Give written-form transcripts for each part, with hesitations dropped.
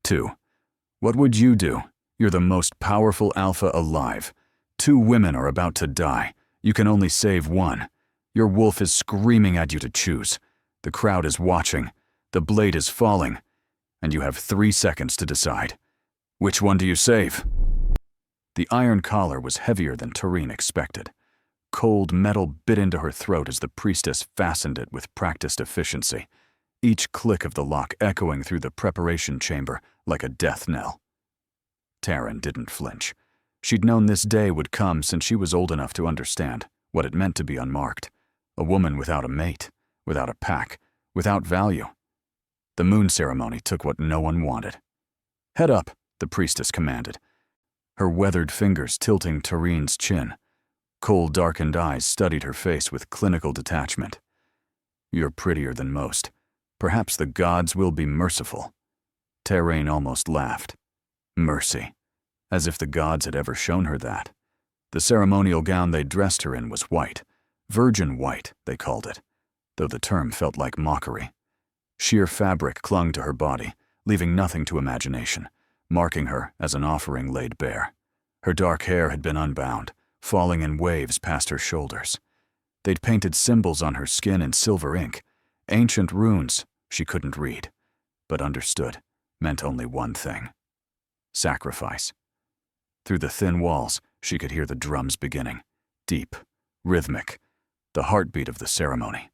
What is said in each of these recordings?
2. What would you do? You're the most powerful alpha alive. 2 women are about to die. You can only save 1. Your wolf is screaming at you to choose. The crowd is watching. The blade is falling. And you have 3 seconds to decide. Which one do you save? The iron collar was heavier than Tareen expected. Cold metal bit into her throat as the priestess fastened it with practiced efficiency, each click of the lock echoing through the preparation chamber like a death knell. Taryn didn't flinch. She'd known this day would come since she was old enough to understand what it meant to be unmarked, a woman without a mate, without a pack, without value. The moon ceremony took what no one wanted. Head up, the priestess commanded, her weathered fingers tilting Tareen's chin. Cold, darkened eyes studied her face with clinical detachment. You're prettier than most. Perhaps the gods will be merciful. Tareen almost laughed. Mercy. As if the gods had ever shown her that. The ceremonial gown they dressed her in was white. Virgin white, they called it, though the term felt like mockery. Sheer fabric clung to her body, leaving nothing to imagination, marking her as an offering laid bare. Her dark hair had been unbound, falling in waves past her shoulders. They'd painted symbols on her skin in silver ink, ancient runes she couldn't read, but understood meant only one thing: sacrifice. Through the thin walls, she could hear the drums beginning, deep, rhythmic, the heartbeat of the ceremony.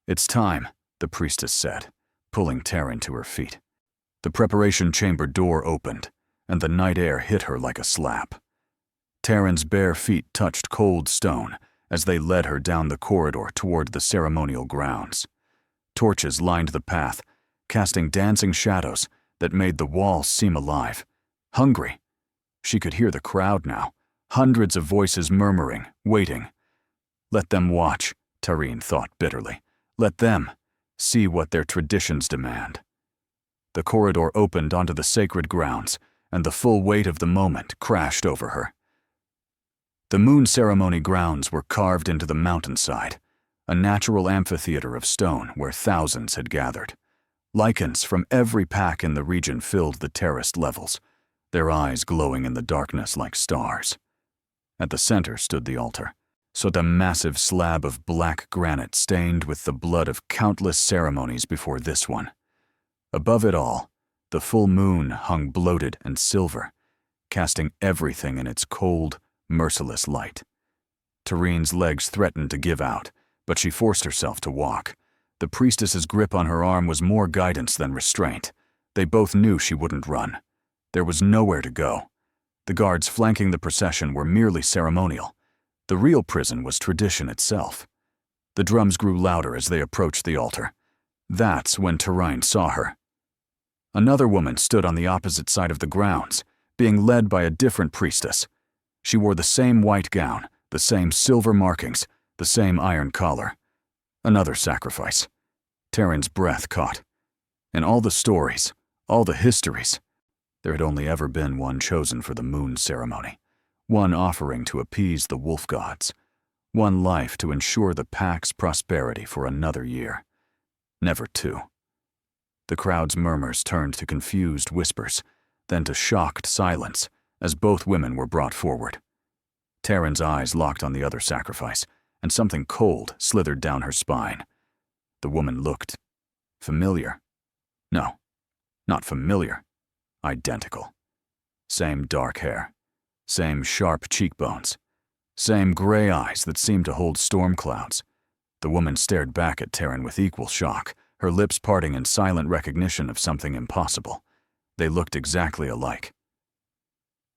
It's time, the priestess said, pulling Taryn to her feet. The preparation chamber door opened, and the night air hit her like a slap. Taryn's bare feet touched cold stone as they led her down the corridor toward the ceremonial grounds. Torches lined the path, casting dancing shadows that made the walls seem alive, hungry. She could hear the crowd now, hundreds of voices murmuring, waiting. Let them watch, Tareen thought bitterly. Let them see what their traditions demand. The corridor opened onto the sacred grounds, and the full weight of the moment crashed over her. The moon ceremony grounds were carved into the mountainside, a natural amphitheater of stone where thousands had gathered. Lycans from every pack in the region filled the terraced levels, their eyes glowing in the darkness like stars. At the center stood the altar, a massive slab of black granite stained with the blood of countless ceremonies before this one. Above it all, the full moon hung bloated and silver, casting everything in its cold, merciless light. Tareen's legs threatened to give out, but she forced herself to walk. The priestess's grip on her arm was more guidance than restraint. They both knew she wouldn't run. There was nowhere to go. The guards flanking the procession were merely ceremonial. The real prison was tradition itself. The drums grew louder as they approached the altar. That's when Tareen saw her. Another woman stood on the opposite side of the grounds, being led by a different priestess. She wore the same white gown, the same silver markings, the same iron collar. Another sacrifice. Taryn's breath caught. In all the stories, all the histories, there had only ever been one chosen for the moon ceremony, one offering to appease the wolf gods, one life to ensure the pack's prosperity for another year. Never 2. The crowd's murmurs turned to confused whispers, then to shocked silence as both women were brought forward. Taryn's eyes locked on the other sacrifice, and something cold slithered down her spine. The woman looked familiar. No, not familiar. Identical. Same dark hair, same sharp cheekbones, same gray eyes that seemed to hold storm clouds. The woman stared back at Taryn with equal shock, her lips parting in silent recognition of something impossible. They looked exactly alike.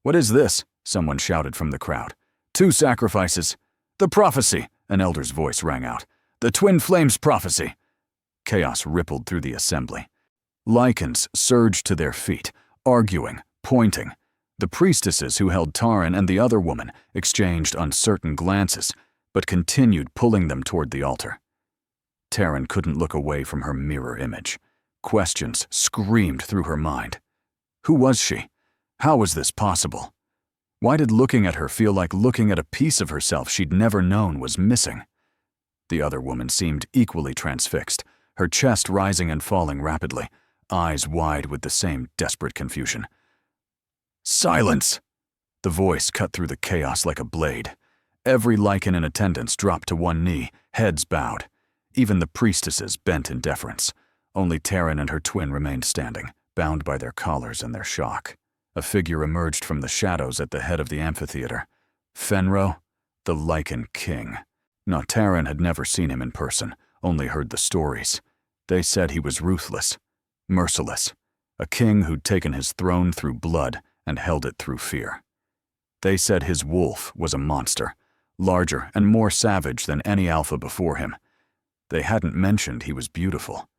"What is this?" someone shouted from the crowd. "2 sacrifices. The prophecy," an elder's voice rang out. "The twin flames prophecy." Chaos rippled through the assembly. Lycans surged to their feet, arguing, pointing. The priestesses who held Taryn and the other woman exchanged uncertain glances, but continued pulling them toward the altar. Taryn couldn't look away from her mirror image. Questions screamed through her mind. Who was she? How was this possible? Why did looking at her feel like looking at a piece of herself she'd never known was missing? The other woman seemed equally transfixed, her chest rising and falling rapidly. eyes wide with the same desperate confusion. "Silence!" The voice cut through the chaos like a blade. Every Lycan in attendance dropped to one knee, heads bowed. Even the priestesses bent in deference. Only Taryn and her twin remained standing, bound by their collars and their shock. A figure emerged from the shadows at the head of the amphitheater. Fenro, the Lycan king. Now Taryn had never seen him in person, only heard the stories. They said he was ruthless, merciless, a king who'd taken his throne through blood and held it through fear. They said his wolf was a monster, larger and more savage than any alpha before him. They hadn't mentioned he was beautiful.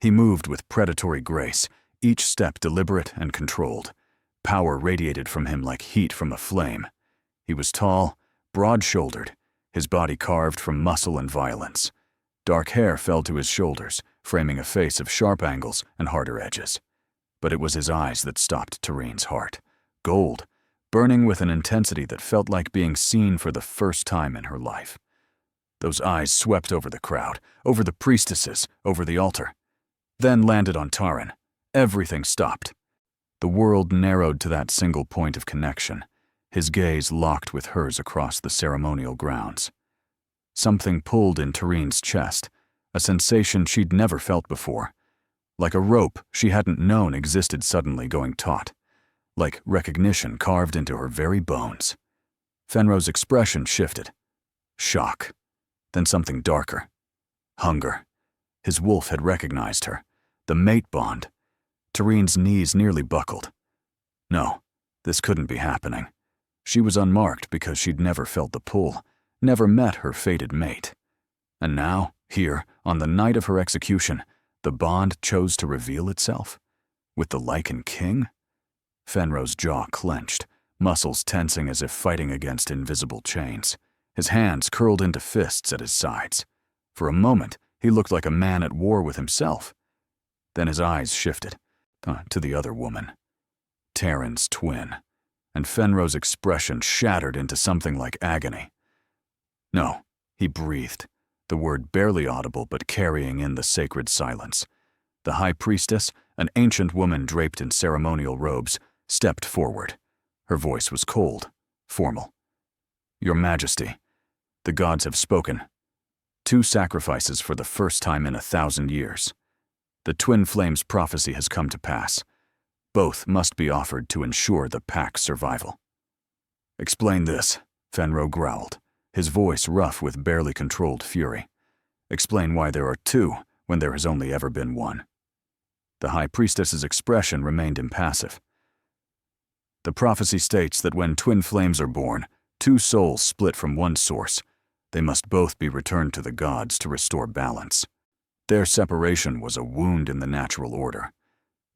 He moved with predatory grace, each step deliberate and controlled. Power radiated from him like heat from a flame. He was tall, broad-shouldered, his body carved from muscle and violence. Dark hair fell to his shoulders, framing a face of sharp angles and harder edges. But it was his eyes that stopped Taryn's heart. Gold, burning with an intensity that felt like being seen for the first time in her life. Those eyes swept over the crowd, over the priestesses, over the altar. Then landed on Taryn. Everything stopped. The world narrowed to that single point of connection, his gaze locked with hers across the ceremonial grounds. Something pulled in Taryn's chest, a sensation she'd never felt before. Like a rope she hadn't known existed suddenly going taut. Like recognition carved into her very bones. Fenro's expression shifted. Shock. Then something darker. Hunger. His wolf had recognized her. The mate bond. Taryn's knees nearly buckled. No, this couldn't be happening. She was unmarked because she'd never felt the pull, never met her fated mate. And now, here, on the night of her execution, the bond chose to reveal itself? With the Lycan king? Fenro's jaw clenched, muscles tensing as if fighting against invisible chains. His hands curled into fists at his sides. For a moment, he looked like a man at war with himself. Then his eyes shifted to the other woman, Taryn's twin, and Fenro's expression shattered into something like agony. No, he breathed, the word barely audible but carrying in the sacred silence. The high priestess, an ancient woman draped in ceremonial robes, stepped forward. Her voice was cold, formal. "Your Majesty, the gods have spoken. 2 sacrifices for the first time in 1,000 years. The twin flames prophecy has come to pass. Both must be offered to ensure the pack's survival." "Explain this," Fenro growled, his voice rough with barely controlled fury. "Explain why there are 2 when there has only ever been 1. The high priestess's expression remained impassive. "The prophecy states that when twin flames are born, 2 souls split from one source. They must both be returned to the gods to restore balance. Their separation was a wound in the natural order.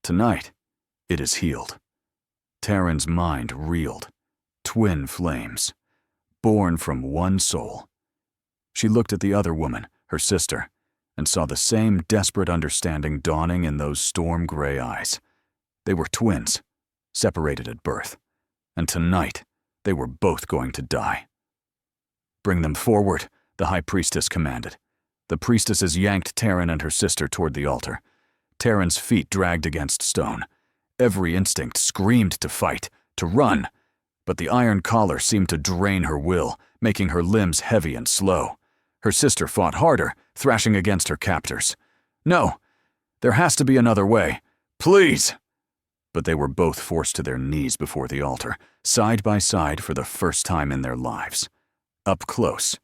Tonight, it is healed." Taryn's mind reeled. Twin flames, born from one soul. She looked at the other woman, her sister, and saw the same desperate understanding dawning in those storm-gray eyes. They were twins, separated at birth, and tonight they were both going to die. "Bring them forward," the high priestess commanded. The priestesses yanked Taryn and her sister toward the altar. Taryn's feet dragged against stone. Every instinct screamed to fight, to run, but the iron collar seemed to drain her will, making her limbs heavy and slow. Her sister fought harder, thrashing against her captors. "No, there has to be another way. Please!" But they were both forced to their knees before the altar, side by side for the first time in their lives. Up close,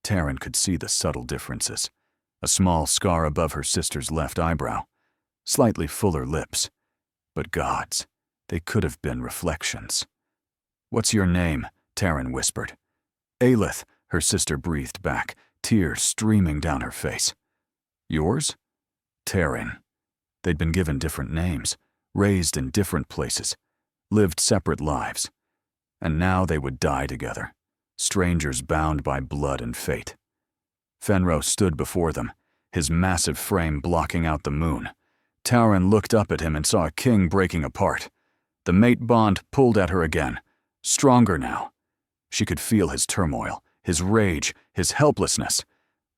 Taryn could see the subtle differences. A small scar above her sister's left eyebrow, slightly fuller lips. But gods, they could have been reflections. "What's your name?" Taryn whispered. "Aelith," her sister breathed back, tears streaming down her face. "Yours?" "Taryn." They'd been given different names, raised in different places, lived separate lives. And now they would die together, strangers bound by blood and fate. Fenro stood before them, his massive frame blocking out the moon. Taryn looked up at him and saw a king breaking apart. The mate bond pulled at her again, stronger now. She could feel his turmoil, his rage, his helplessness.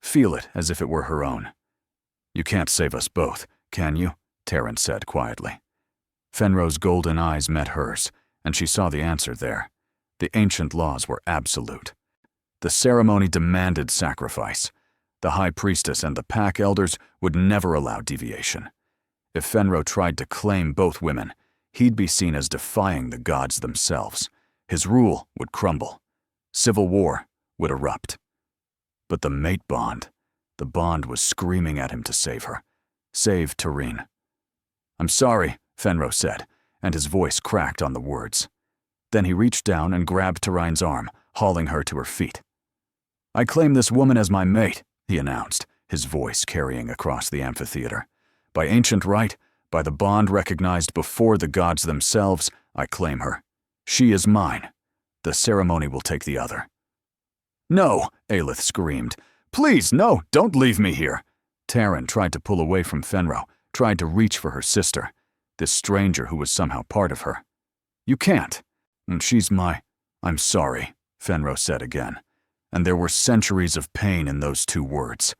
Feel it as if it were her own. "You can't save us both, can you?" Taryn said quietly. Fenro's golden eyes met hers, and she saw the answer there. The ancient laws were absolute. The ceremony demanded sacrifice. The High Priestess and the Pack Elders would never allow deviation. If Fenro tried to claim both women, he'd be seen as defying the gods themselves. His rule would crumble. Civil war would erupt. But the mate bond, the bond was screaming at him to save her. Save Tareen. "I'm sorry," Fenro said, and his voice cracked on the words. Then he reached down and grabbed Tarine's arm, hauling her to her feet. "I claim this woman as my mate," he announced, his voice carrying across the amphitheater. "By ancient right, by the bond recognized before the gods themselves, I claim her. She is mine. The ceremony will take the other." "No," Aelith screamed. "Please, no, don't leave me here." Taryn tried to pull away from Fenro, tried to reach for her sister, this stranger who was somehow part of her. "You can't. She's my—" "I'm sorry," Fenro said again. And there were centuries of pain in those two words.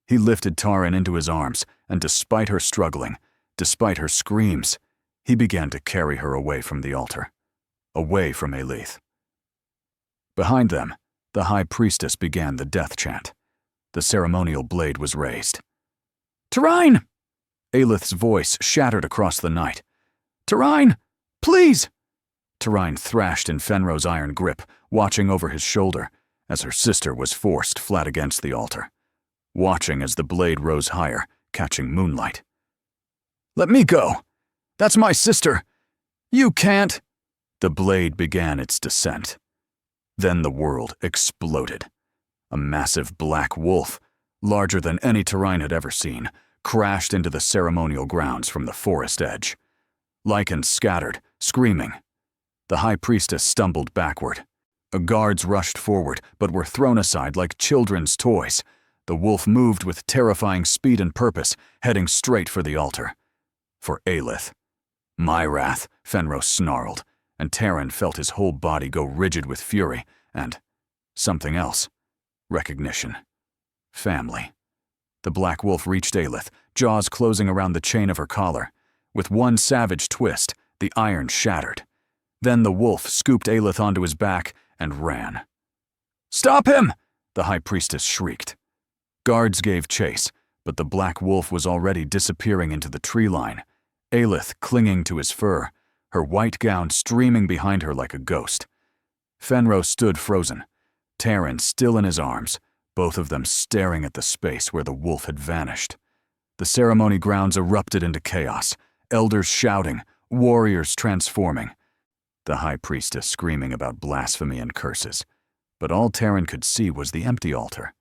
He lifted Taryn into his arms, and despite her struggling, despite her screams, he began to carry her away from the altar, away from Aelith. Behind them, the High Priestess began the death chant. The ceremonial blade was raised. "Tarine!" Aelith's voice shattered across the night. "Tarine! Please!" Tarine thrashed in Fenro's iron grip, watching over his shoulder, as her sister was forced flat against the altar, watching as the blade rose higher, catching moonlight. "Let me go! That's my sister! You can't!" The blade began its descent. Then the world exploded. A massive black wolf, larger than any Tarine had ever seen, crashed into the ceremonial grounds from the forest edge. Lycan scattered, screaming. The High Priestess stumbled backward. Guards rushed forward, but were thrown aside like children's toys. The wolf moved with terrifying speed and purpose, heading straight for the altar. For Aelith. "My wrath," Fenro snarled, and Taryn felt his whole body go rigid with fury, and something else. Recognition. Family. The black wolf reached Aelith, jaws closing around the chain of her collar. With one savage twist, the iron shattered. Then the wolf scooped Aelith onto his back and ran. "Stop him!" the High Priestess shrieked. Guards gave chase, but the black wolf was already disappearing into the tree line, Aelith clinging to his fur, her white gown streaming behind her like a ghost. Fenro stood frozen, Taryn still in his arms, both of them staring at the space where the wolf had vanished. The ceremony grounds erupted into chaos, elders shouting, warriors transforming. The High Priestess screaming about blasphemy and curses. But all Taryn could see was the empty altar.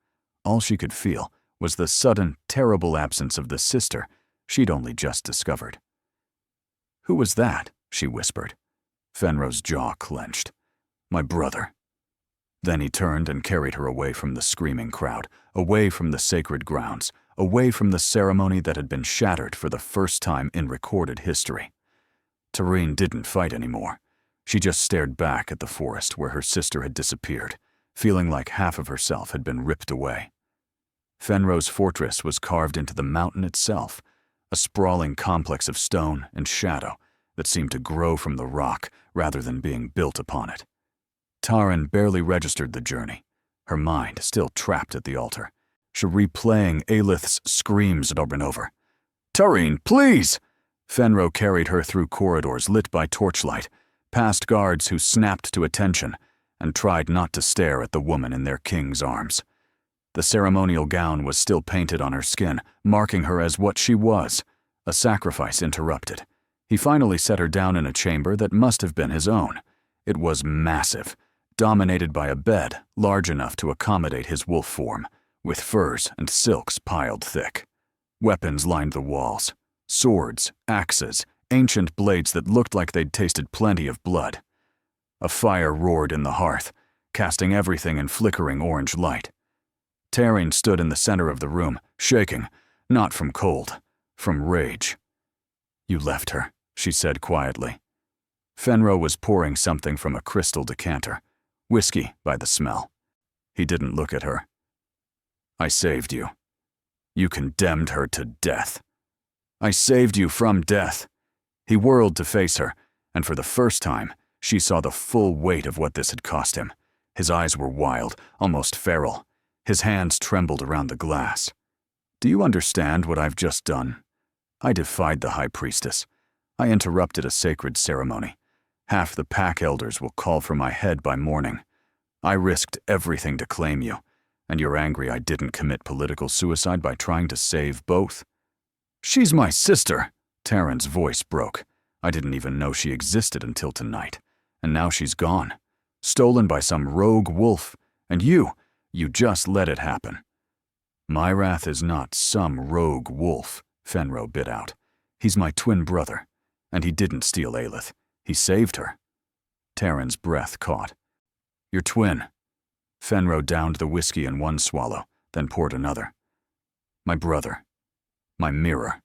All she could feel was the sudden, terrible absence of the sister she'd only just discovered. "Who was that?" she whispered. Fenro's jaw clenched. "My brother." Then he turned and carried her away from the screaming crowd, away from the sacred grounds, away from the ceremony that had been shattered for the first time in recorded history. Tareen didn't fight anymore. She just stared back at the forest where her sister had disappeared, feeling like half of herself had been ripped away. Fenro's fortress was carved into the mountain itself, a sprawling complex of stone and shadow that seemed to grow from the rock rather than being built upon it. Taryn barely registered the journey, her mind still trapped at the altar, she replaying Aelith's screams over and over. "Tareen, please!" Fenro carried her through corridors lit by torchlight, past guards who snapped to attention and tried not to stare at the woman in their king's arms. The ceremonial gown was still painted on her skin, marking her as what she was, a sacrifice interrupted. He finally set her down in a chamber that must have been his own. It was massive, dominated by a bed large enough to accommodate his wolf form, with furs and silks piled thick. Weapons lined the walls, swords, axes, ancient blades that looked like they'd tasted plenty of blood. A fire roared in the hearth, casting everything in flickering orange light. Taryn stood in the center of the room, shaking, not from cold, from rage. "You left her," she said quietly. Fenro was pouring something from a crystal decanter, whiskey by the smell. He didn't look at her. "I saved you. You condemned her to death. I saved you from death." He whirled to face her, and for the first time, she saw the full weight of what this had cost him. His eyes were wild, almost feral. His hands trembled around the glass. "Do you understand what I've just done? I defied the High Priestess. I interrupted a sacred ceremony. Half the pack elders will call for my head by morning. I risked everything to claim you, and you're angry I didn't commit political suicide by trying to save both?" "She's my sister," Taryn's voice broke. "I didn't even know she existed until tonight. And now she's gone. Stolen by some rogue wolf. And you just let it happen." "My wrath is not some rogue wolf," Fenro bit out. "He's my twin brother. And he didn't steal Aelith. He saved her." Taryn's breath caught. "Your twin." Fenro downed the whiskey in one swallow, then poured another. "My brother. My mirror.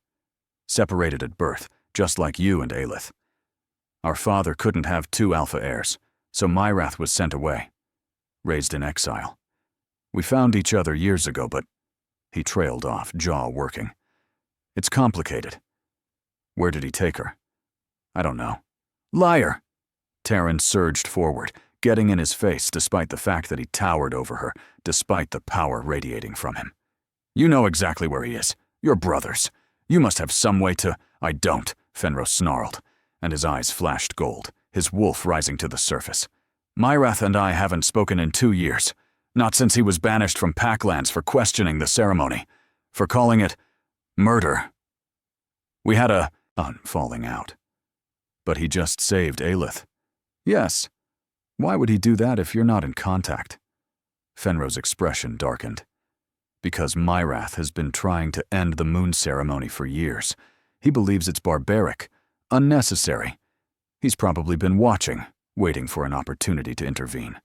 Separated at birth, just like you and Aelith. Our father couldn't have two alpha heirs, so Myrath was sent away. Raised in exile. We found each other years ago, but..." He trailed off, jaw working. "It's complicated." "Where did he take her?" "I don't know." "Liar!" Taryn surged forward, getting in his face despite the fact that he towered over her, despite the power radiating from him. "You know exactly where he is. You're brothers. You must have some way to..." "I don't," Fenro snarled, and his eyes flashed gold, his wolf rising to the surface. "Myrath and I haven't spoken in 2 years. Not since he was banished from Packlands for questioning the ceremony, for calling it murder. We had a falling out. But he just saved Aelith." "Yes. Why would he do that if you're not in contact?" Fenro's expression darkened. "Because Myrath has been trying to end the moon ceremony for years. He believes it's barbaric, unnecessary. He's probably been watching, waiting for an opportunity to intervene.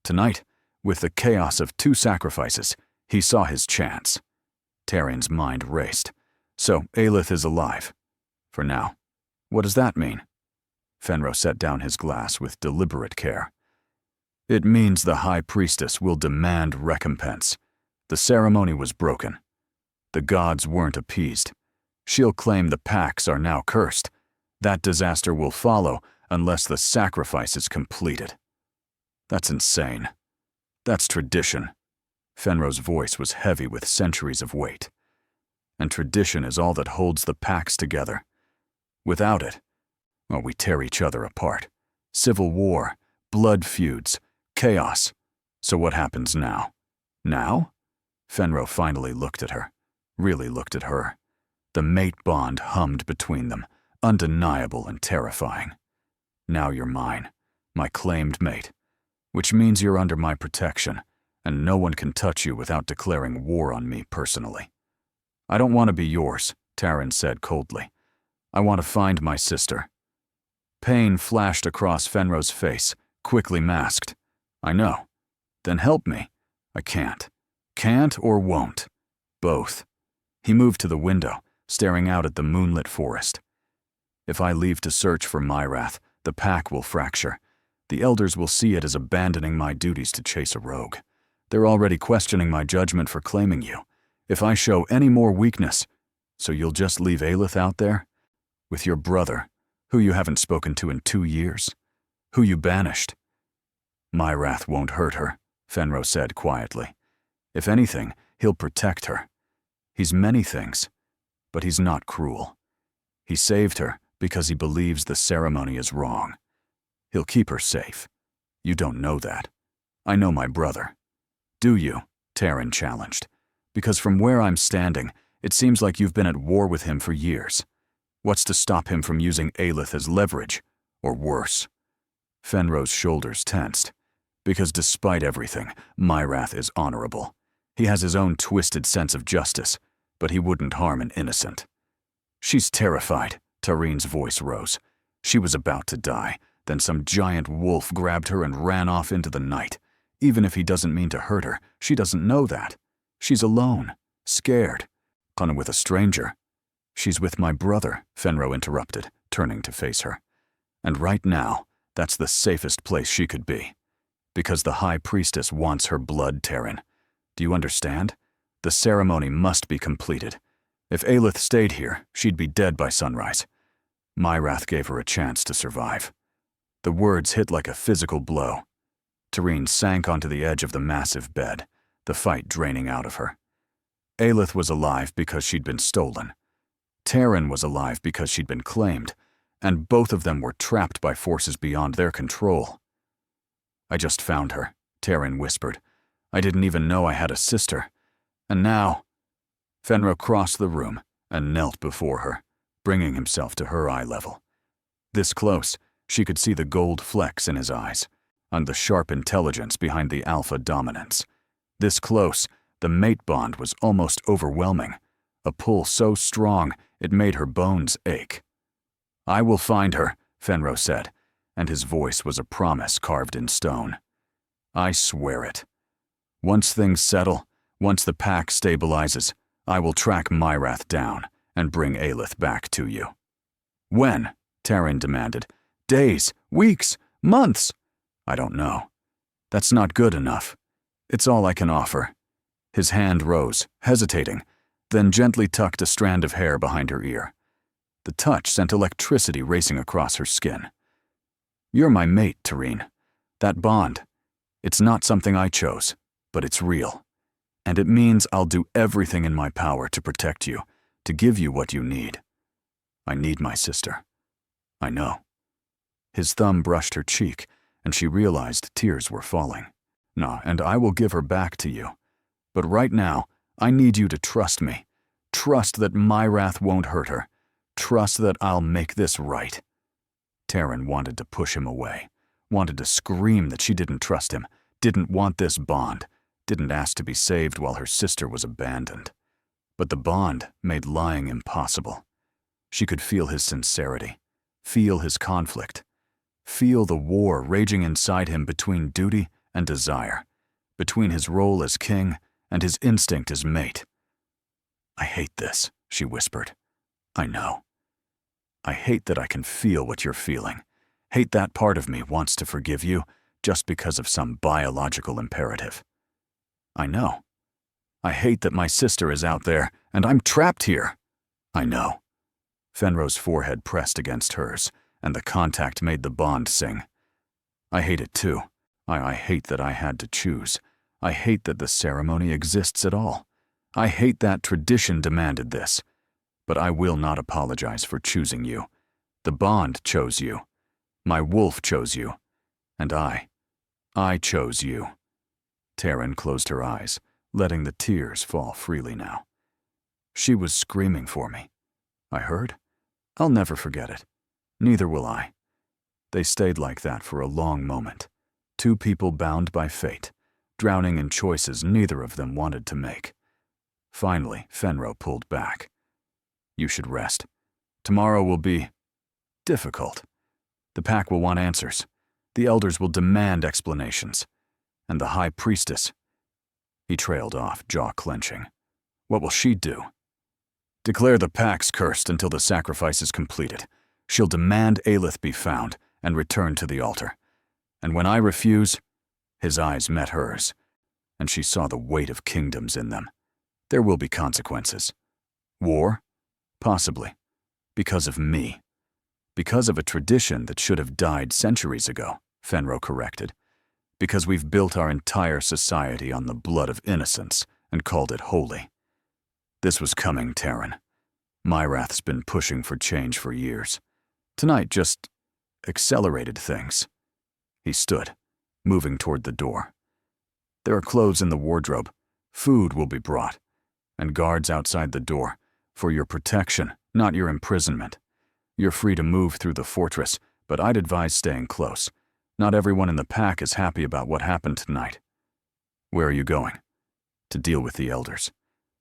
Tonight, with the chaos of 2 sacrifices, he saw his chance." Taryn's mind raced. "So Aelith is alive. For now. What does that mean?" Fenro set down his glass with deliberate care. "It means the High Priestess will demand recompense. The ceremony was broken. The gods weren't appeased. She'll claim the packs are now cursed. That disaster will follow unless the sacrifice is completed." "That's insane. That's tradition." Fenro's voice was heavy with centuries of weight. "And tradition is all that holds the packs together. Without it, well, we tear each other apart. Civil war, blood feuds, chaos. So what happens now?" "Now?" Fenro finally looked at her. Really looked at her. The mate bond hummed between them, undeniable and terrifying. "Now you're mine, my claimed mate. Which means you're under my protection, and no one can touch you without declaring war on me personally." "I don't want to be yours," Taryn said coldly. "I want to find my sister." Pain flashed across Fenro's face, quickly masked. "I know. Then help me." "I can't. Can't or won't. Both." He moved to the window, staring out at the moonlit forest. "If I leave to search for Myrath, the pack will fracture. The elders will see it as abandoning my duties to chase a rogue. They're already questioning my judgment for claiming you. If I show any more weakness, so you'll just leave Aelith out there? With your brother, who you haven't spoken to in 2 years? Who you banished?" "Myrath won't hurt her," Fenro said quietly. "If anything, he'll protect her. He's many things, but he's not cruel. He saved her because he believes the ceremony is wrong. He'll keep her safe. You don't know that. I know my brother." "Do you?" Taryn challenged. "Because from where I'm standing, it seems like you've been at war with him for years. What's to stop him from using Aelith as leverage? Or worse?" Fenro's shoulders tensed. "Because despite everything, Myrath is honorable. He has his own twisted sense of justice, but he wouldn't harm an innocent." "She's terrified," Taryn's voice rose. "She was about to die. Then some giant wolf grabbed her and ran off into the night. Even if he doesn't mean to hurt her, she doesn't know that. She's alone, scared, and with a stranger." "She's with my brother," Fenro interrupted, turning to face her. "And right now, that's the safest place she could be. Because the High Priestess wants her blood, Taryn. Do you understand? The ceremony must be completed. If Aelith stayed here, she'd be dead by sunrise. Myrath gave her a chance to survive. The words hit like a physical blow. Tareen sank onto the edge of the massive bed, the fight draining out of her. Aelith was alive because she'd been stolen. Taryn was alive because she'd been claimed, and both of them were trapped by forces beyond their control. "I just found her," Taryn whispered. "I didn't even know I had a sister. And now—" Fenro crossed the room and knelt before her, bringing himself to her eye level. This close, she could see the gold flecks in his eyes, and the sharp intelligence behind the alpha dominance. This close, the mate bond was almost overwhelming, a pull so strong it made her bones ache. "I will find her," Fenro said, and his voice was a promise carved in stone. "I swear it. Once things settle, once the pack stabilizes, I will track Myrath down and bring Aelith back to you." "When?" Taryn demanded. "Days, weeks, months?" "I don't know. That's not good enough. It's all I can offer." His hand rose, hesitating, then gently tucked a strand of hair behind her ear. The touch sent electricity racing across her skin. "You're my mate, Tareen. That bond, it's not something I chose, but it's real. And it means I'll do everything in my power to protect you, to give you what you need. I need my sister. I know." His thumb brushed her cheek, and she realized tears were falling. "No, and I will give her back to you. But right now, I need you to trust me. Trust that Myrath won't hurt her. Trust that I'll make this right." Taryn wanted to push him away, wanted to scream that she didn't trust him, didn't want this bond, didn't ask to be saved while her sister was abandoned. But the bond made lying impossible. She could feel his sincerity, feel his conflict, feel the war raging inside him between duty and desire, between his role as king and his instinct as mate. "I hate this," she whispered. "I know. I hate that I can feel what you're feeling. Hate that part of me wants to forgive you just because of some biological imperative. I know. I hate that my sister is out there and I'm trapped here. I know." Fenro's forehead pressed against hers, and the contact made the bond sing. "I hate it too. I hate that I had to choose. I hate that the ceremony exists at all. I hate that tradition demanded this. But I will not apologize for choosing you. The bond chose you. My wolf chose you. And I chose you." Taryn closed her eyes, letting the tears fall freely now. "She was screaming for me. I heard. I'll never forget it. Neither will I." They stayed like that for a long moment. Two people bound by fate, drowning in choices neither of them wanted to make. Finally, Fenro pulled back. "You should rest. Tomorrow will be difficult. The pack will want answers. The elders will demand explanations. And the high priestess—" He trailed off, jaw clenching. "What will she do?" "Declare the pack's cursed until the sacrifice is completed. She'll demand Aelith be found and returned to the altar. And when I refuse—" His eyes met hers, and she saw the weight of kingdoms in them. "There will be consequences. War? Possibly. Because of me. Because of a tradition that should have died centuries ago," Fenro corrected. "Because we've built our entire society on the blood of innocence and called it holy. This was coming, Taryn. Myrath's been pushing for change for years. Tonight just accelerated things." He stood, moving toward the door. "There are clothes in the wardrobe. Food will be brought. And guards outside the door, for your protection, not your imprisonment. You're free to move through the fortress, but I'd advise staying close. Not everyone in the pack is happy about what happened tonight." "Where are you going?" "To deal with the elders.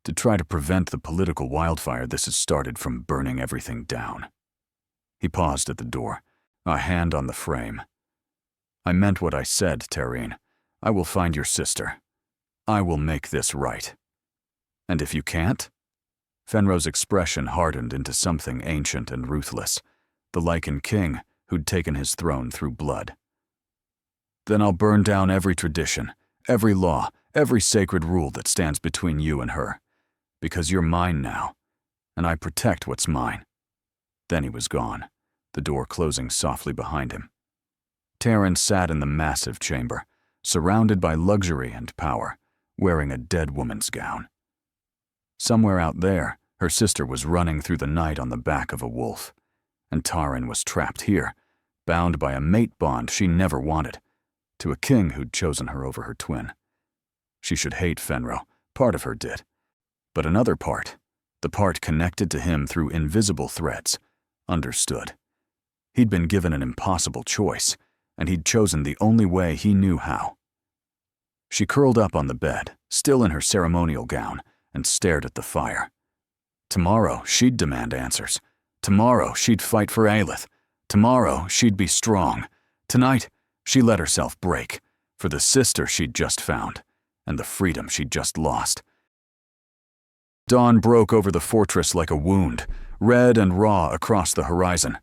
To try to prevent the political wildfire this has started from burning everything down." He paused at the door, a hand on the frame. "I meant what I said, Tareen. I will find your sister. I will make this right." "And if you can't?" Fenro's expression hardened into something ancient and ruthless, the Lycan king who'd taken his throne through blood. "Then I'll burn down every tradition, every law, every sacred rule that stands between you and her. Because you're mine now. and I protect what's mine." Then he was gone, the door closing softly behind him. Taryn sat in the massive chamber, surrounded by luxury and power, wearing a dead woman's gown. Somewhere out there, her sister was running through the night on the back of a wolf, and Taryn was trapped here, bound by a mate bond she never wanted, to a king who'd chosen her over her twin. She should hate Fenro, part of her did. But another part, the part connected to him through invisible threads, understood. He'd been given an impossible choice, and he'd chosen the only way he knew how. She curled up on the bed, still in her ceremonial gown, and stared at the fire. Tomorrow, she'd demand answers. Tomorrow, she'd fight for Aelith. Tomorrow, she'd be strong. Tonight, she let herself break, for the sister she'd just found, and the freedom she'd just lost. Dawn broke over the fortress like a wound, red and raw across the horizon.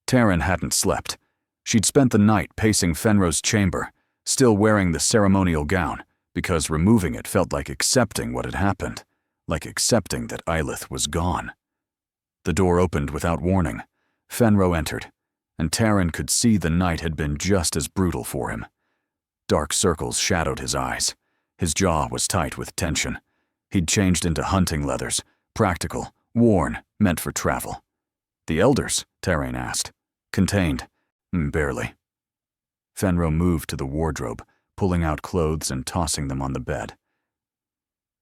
Taryn hadn't slept. She'd spent the night pacing Fenro's chamber, still wearing the ceremonial gown, because removing it felt like accepting what had happened, like accepting that Aelith was gone. The door opened without warning. Fenro entered, and Taryn could see the night had been just as brutal for him. Dark circles shadowed his eyes. His jaw was tight with tension. He'd changed into hunting leathers, practical, worn, meant for travel. "The elders?" Taryn asked. "Contained." "Barely." Fenro moved to the wardrobe, pulling out clothes and tossing them on the bed.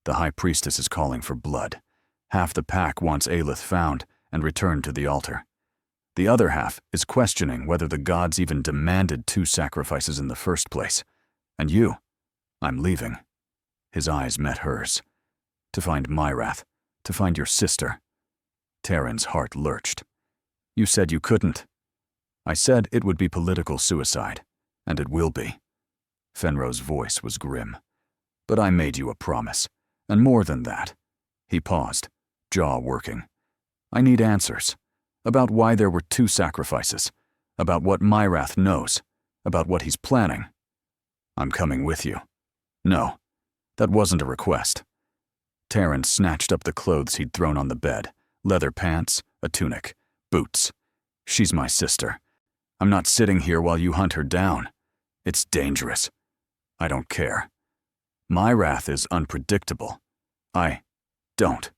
"The High Priestess is calling for blood. Half the pack wants Aelith found and returned to the altar. The other half is questioning whether the gods even demanded 2 sacrifices in the first place. And you? I'm leaving." His eyes met hers. "To find Myrath, to find your sister." Taryn's heart lurched. "You said you couldn't." "I said it would be political suicide, and it will be." Fenro's voice was grim. "But I made you a promise, and more than that." He paused, jaw working. "I need answers. About why there were 2 sacrifices. About what Myrath knows. About what he's planning." "I'm coming with you." "No, that wasn't a request." Taryn snatched up the clothes he'd thrown on the bed, leather pants, a tunic, boots. "She's my sister. I'm not sitting here while you hunt her down. It's dangerous. I don't care. Myrath is unpredictable. I don't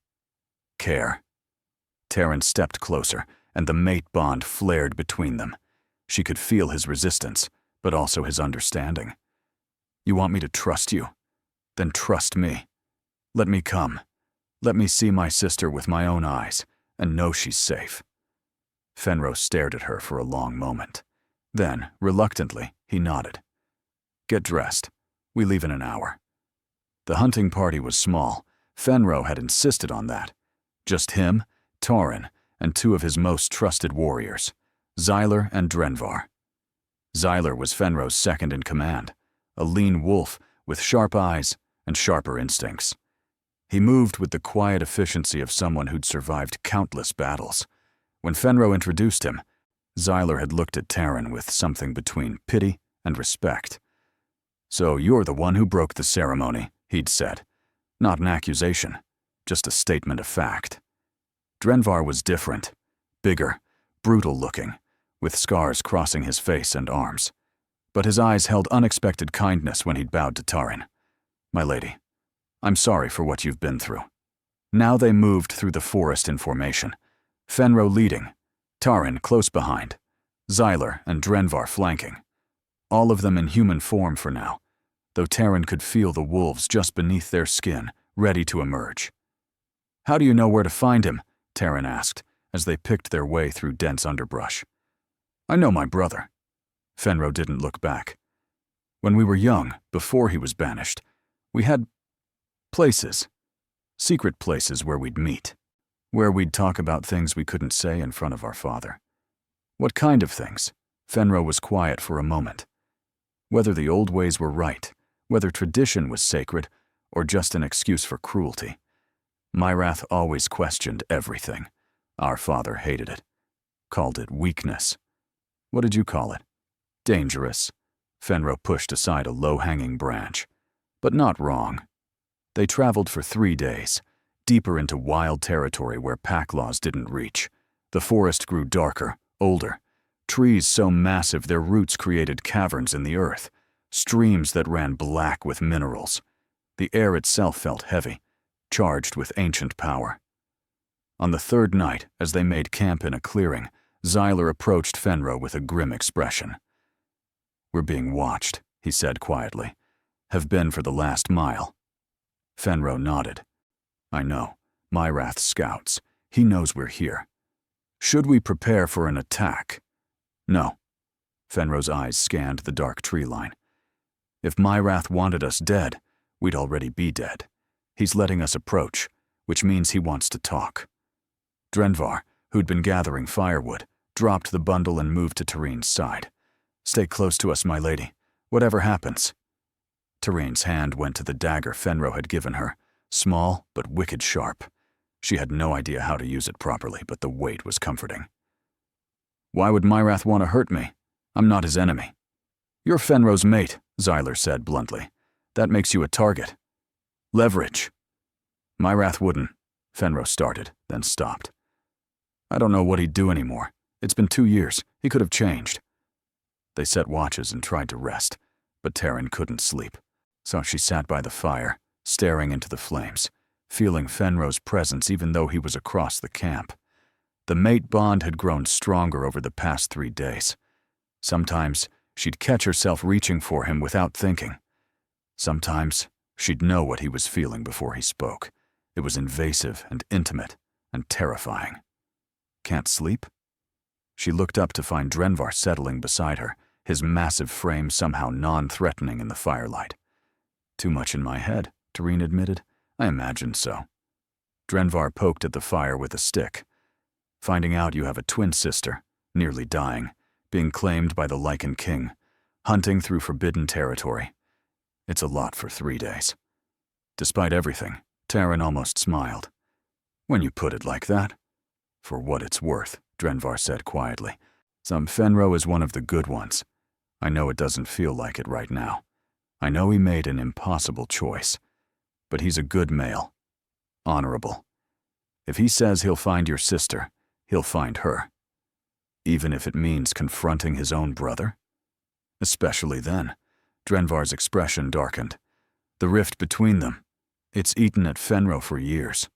care." Taryn stepped closer, and the mate bond flared between them. She could feel his resistance, but also his understanding. "You want me to trust you? Then trust me. Let me come. Let me see my sister with my own eyes, and know she's safe." Fenro stared at her for a long moment. Then, reluctantly, he nodded. "Get dressed. We leave in an hour." The hunting party was small. Fenro had insisted on that. Just him, Tauren, and 2 of his most trusted warriors, Xyler and Drenvar. Xyler was Fenro's second in command, a lean wolf with sharp eyes and sharper instincts. He moved with the quiet efficiency of someone who'd survived countless battles. When Fenro introduced him, Xyler had looked at Taryn with something between pity and respect. "So you're the one who broke the ceremony," he'd said. "Not an accusation, just a statement of fact." Drenvar was different, bigger, brutal-looking, with scars crossing his face and arms. But his eyes held unexpected kindness when he'd bowed to Taryn. "My lady, I'm sorry for what you've been through." Now they moved through the forest in formation, Fenro leading, Taryn close behind, Xyler and Drenvar flanking. All of them in human form for now, though Taryn could feel the wolves just beneath their skin, ready to emerge. "How do you know where to find him?" Taryn asked, as they picked their way through dense underbrush. "I know my brother." Fenro didn't look back. "When we were young, before he was banished, we had places, secret places where we'd meet, where we'd talk about things we couldn't say in front of our father." "What kind of things?" Fenro was quiet for a moment. Whether the old ways were right, whether tradition was sacred, or just an excuse for cruelty. Myrath always questioned everything. Our father hated it. Called it weakness. What did you call it? Dangerous. Fenro pushed aside a low-hanging branch. But not wrong. They traveled for 3 days, deeper into wild territory where pack laws didn't reach. The forest grew darker, older. Trees so massive their roots created caverns in the earth, streams that ran black with minerals. The air itself felt heavy, charged with ancient power. On the third night, as they made camp in a clearing, Xyler approached Fenro with a grim expression. "We're being watched," he said quietly. "Have been for the last mile." Fenro nodded. "I know. Myrath's scouts. He knows we're here. Should we prepare for an attack?" "No." Fenro's eyes scanned the dark tree line. "If Myrath wanted us dead, we'd already be dead. He's letting us approach, which means he wants to talk." Drenvar, who'd been gathering firewood, dropped the bundle and moved to Tyreen's side. "Stay close to us, my lady. Whatever happens." Tyreen's hand went to the dagger Fenro had given her, small but wicked sharp. She had no idea how to use it properly, but the weight was comforting. "Why would Myrath want to hurt me? I'm not his enemy." "You're Fenro's mate," Xyler said bluntly. "That makes you a target." "Leverage." "Myrath wouldn't," Fenro started, then stopped. "I don't know what he'd do anymore. It's been 2 years. He could have changed." They set watches and tried to rest, but Taryn couldn't sleep, so she sat by the fire, staring into the flames, feeling Fenro's presence even though he was across the camp. The mate bond had grown stronger over the past 3 days. Sometimes she'd catch herself reaching for him without thinking. Sometimes she'd know what he was feeling before he spoke. It was invasive and intimate and terrifying. Can't sleep? She looked up to find Drenvar settling beside her, his massive frame somehow non-threatening in the firelight. "Too much in my head," Tyreen admitted. "I imagined so." Drenvar poked at the fire with a stick. "Finding out you have a twin sister, nearly dying, being claimed by the Lycan king, hunting through forbidden territory. It's a lot for 3 days." Despite everything, Taryn almost smiled. "When you put it like that." "For what it's worth," Drenvar said quietly. "Some Fenro is one of the good ones. I know it doesn't feel like it right now. I know he made an impossible choice. But he's a good male. Honorable. If he says he'll find your sister, he'll find her. Even if it means confronting his own brother? Especially then." Drenvar's expression darkened. "The rift between them. It's eaten at Fenro for years.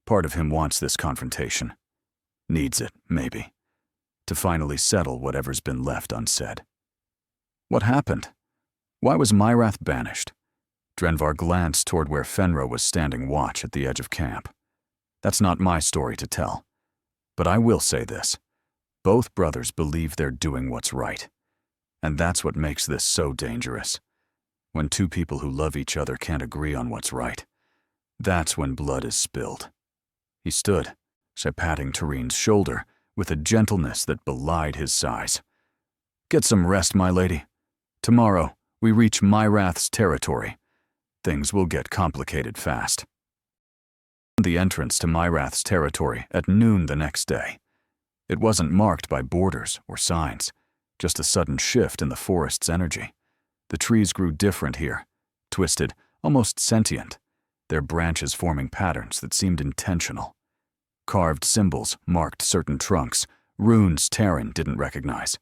Part of him wants this confrontation. Needs it, maybe. To finally settle whatever's been left unsaid." "What happened? Why was Myrath banished?" Drenvar glanced toward where Fenro was standing watch at the edge of camp. "That's not my story to tell. But I will say this. Both brothers believe they're doing what's right. And that's what makes this so dangerous. When 2 people who love each other can't agree on what's right, that's when blood is spilled." He stood, patting Tyreen's shoulder with a gentleness that belied his size. "Get some rest, my lady. Tomorrow, we reach Myrath's territory. Things will get complicated fast." The entrance to Myrath's territory at noon the next day. It wasn't marked by borders or signs, just a sudden shift in the forest's energy. The trees grew different here, twisted, almost sentient, their branches forming patterns that seemed intentional. Carved symbols marked certain trunks, runes Taryn didn't recognize.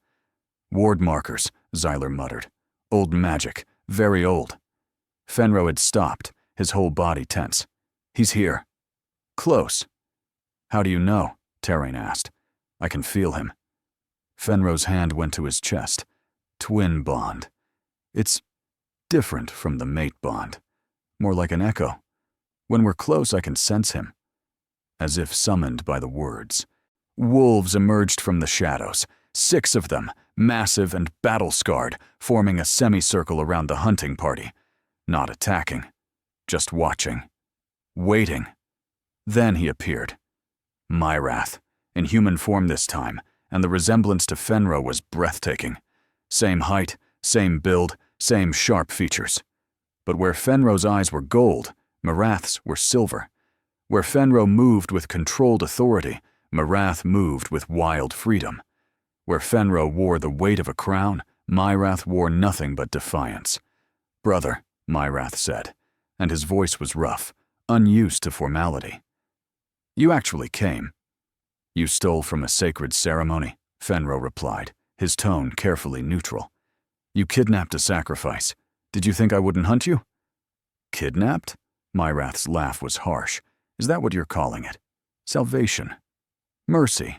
"Ward markers," Xyler muttered. "Old magic, very old." Fenro had stopped, his whole body tense. "He's here." "Close." "How do you know?" Taryn asked. "I can feel him." Fenro's hand went to his chest. "Twin bond. It's different from the mate bond. More like an echo. When we're close, I can sense him." As if summoned by the words, wolves emerged from the shadows, 6 of them, massive and battle-scarred, forming a semicircle around the hunting party. Not attacking, just watching. Waiting. Then he appeared. Myrath, in human form this time, and the resemblance to Fenro was breathtaking. Same height, same build, same sharp features. But where Fenro's eyes were gold, Myrath's were silver. Where Fenro moved with controlled authority, Myrath moved with wild freedom. Where Fenro wore the weight of a crown, Myrath wore nothing but defiance. "Brother," Myrath said, and his voice was rough, unused to formality. You actually came. You stole from a sacred ceremony, Fenro replied, his tone carefully neutral. You kidnapped a sacrifice. Did you think I wouldn't hunt you? Kidnapped? Myrath's laugh was harsh. Is that what you're calling it? Salvation. Mercy.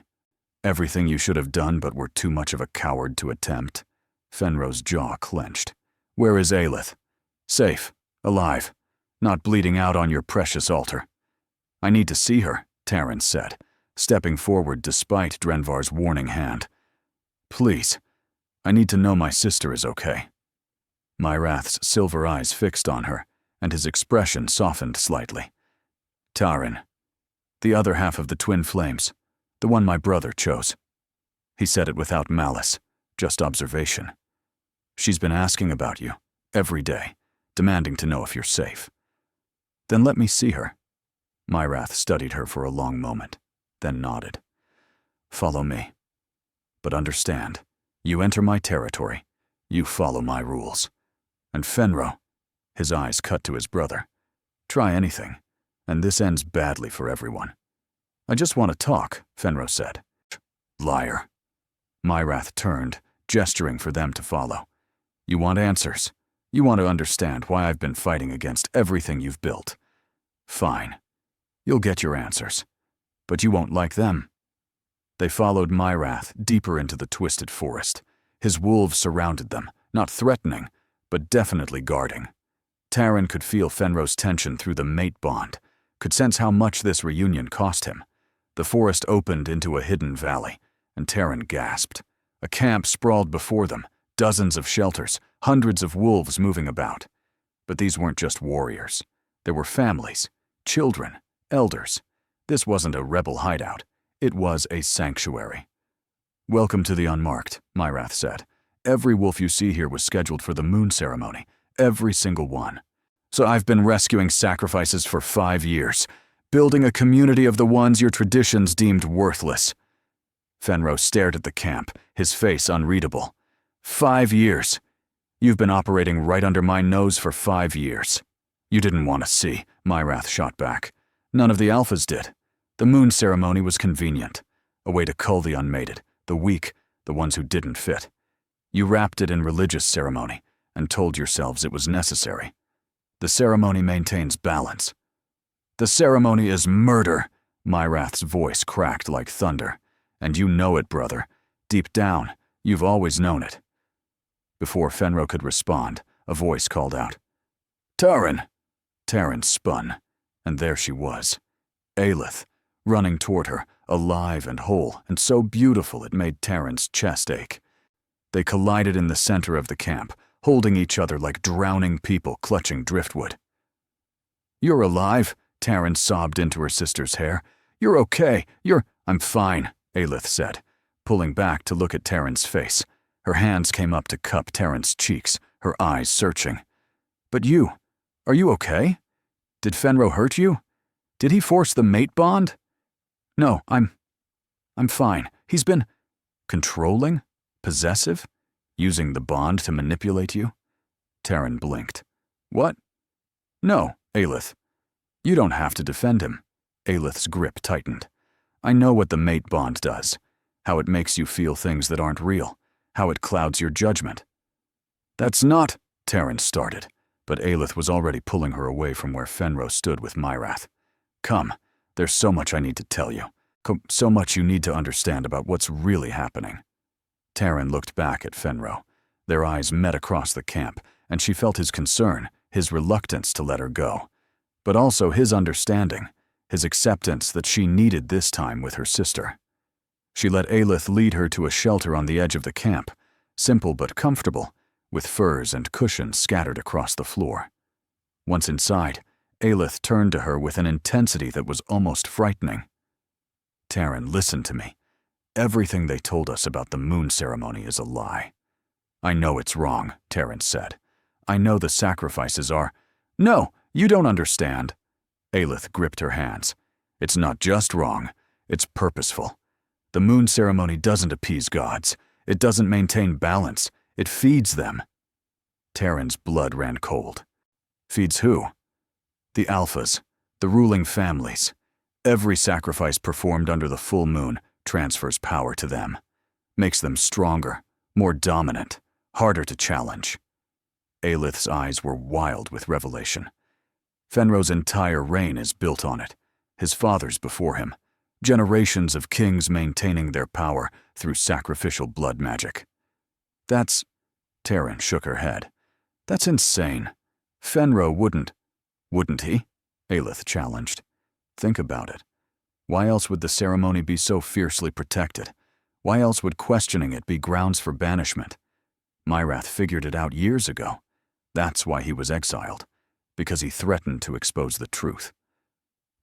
Everything you should have done but were too much of a coward to attempt. Fenro's jaw clenched. Where is Aelith? Safe. Alive. Not bleeding out on your precious altar. I need to see her, Taryn said, stepping forward despite Drenvar's warning hand. Please. I need to know my sister is okay. Myrath's silver eyes fixed on her, and his expression softened slightly. Taryn. The other half of the twin flames. The one my brother chose. He said it without malice, just observation. She's been asking about you, every day, demanding to know if you're safe. Then let me see her. Myrath studied her for a long moment, then nodded. Follow me. But understand, you enter my territory, you follow my rules. And Fenro, his eyes cut to his brother, try anything, and this ends badly for everyone. I just want to talk, Fenro said. Liar. Myrath turned, gesturing for them to follow. You want answers. You want to understand why I've been fighting against everything you've built. Fine. You'll get your answers. But you won't like them. They followed Myrath deeper into the twisted forest. His wolves surrounded them, not threatening, but definitely guarding. Taryn could feel Fenro's tension through the mate bond, could sense how much this reunion cost him. The forest opened into a hidden valley, and Taryn gasped. A camp sprawled before them, dozens of shelters, hundreds of wolves moving about. But these weren't just warriors. There were families, children, elders. This wasn't a rebel hideout. It was a sanctuary. Welcome to the Unmarked, Myrath said. Every wolf you see here was scheduled for the moon ceremony. Every single one. So I've been rescuing sacrifices for 5 years, building a community of the ones your traditions deemed worthless. Fenro stared at the camp, his face unreadable. 5 years. You've been operating right under my nose for 5 years. You didn't want to see, Myrath shot back. None of the alphas did. The moon ceremony was convenient, a way to cull the unmated, the weak, the ones who didn't fit. You wrapped it in religious ceremony and told yourselves it was necessary. The ceremony maintains balance. The ceremony is murder, Myrath's voice cracked like thunder. And you know it, brother. Deep down, you've always known it. Before Fenro could respond, a voice called out, Taryn! Taryn spun, and there she was. Aelith, running toward her, alive and whole, and so beautiful it made Taryn's chest ache. They collided in the center of the camp, holding each other like drowning people clutching driftwood. You're alive, Taryn sobbed into her sister's hair. You're okay, I'm fine, Aelith said, pulling back to look at Taryn's face. Her hands came up to cup Taryn's cheeks, her eyes searching. But are you okay? Did Fenro hurt you? Did he force the mate bond? No, I'm fine. He's been controlling? Possessive? Using the bond to manipulate you? Taryn blinked. What? No, Aelith. You don't have to defend him. Aelith's grip tightened. I know what the mate bond does. How it makes you feel things that aren't real. How it clouds your judgment. That's not, Taryn started, but Aelith was already pulling her away from where Fenro stood with Myrath. Come, there's so much I need to tell you. So much you need to understand about what's really happening. Taryn looked back at Fenro. Their eyes met across the camp, and she felt his concern, his reluctance to let her go. But also his understanding, his acceptance that she needed this time with her sister. She let Aelith lead her to a shelter on the edge of the camp, simple but comfortable, with furs and cushions scattered across the floor. Once inside, Aelith turned to her with an intensity that was almost frightening. Taryn, listen to me. Everything they told us about the moon ceremony is a lie. I know it's wrong, Taryn said. I know the sacrifices are— No, you don't understand. Aelith gripped her hands. It's not just wrong, it's purposeful. The moon ceremony doesn't appease gods. It doesn't maintain balance. It feeds them. Taryn's blood ran cold. Feeds who? The alphas, the ruling families. Every sacrifice performed under the full moon transfers power to them, makes them stronger, more dominant, harder to challenge. Aelith's eyes were wild with revelation. Fenro's entire reign is built on it, his fathers before him, generations of kings maintaining their power through sacrificial blood magic. That's... Taryn shook her head. That's insane. Fenro wouldn't he? Aelith challenged. Think about it. Why else would the ceremony be so fiercely protected? Why else would questioning it be grounds for banishment? Myrath figured it out years ago. That's why he was exiled, because he threatened to expose the truth.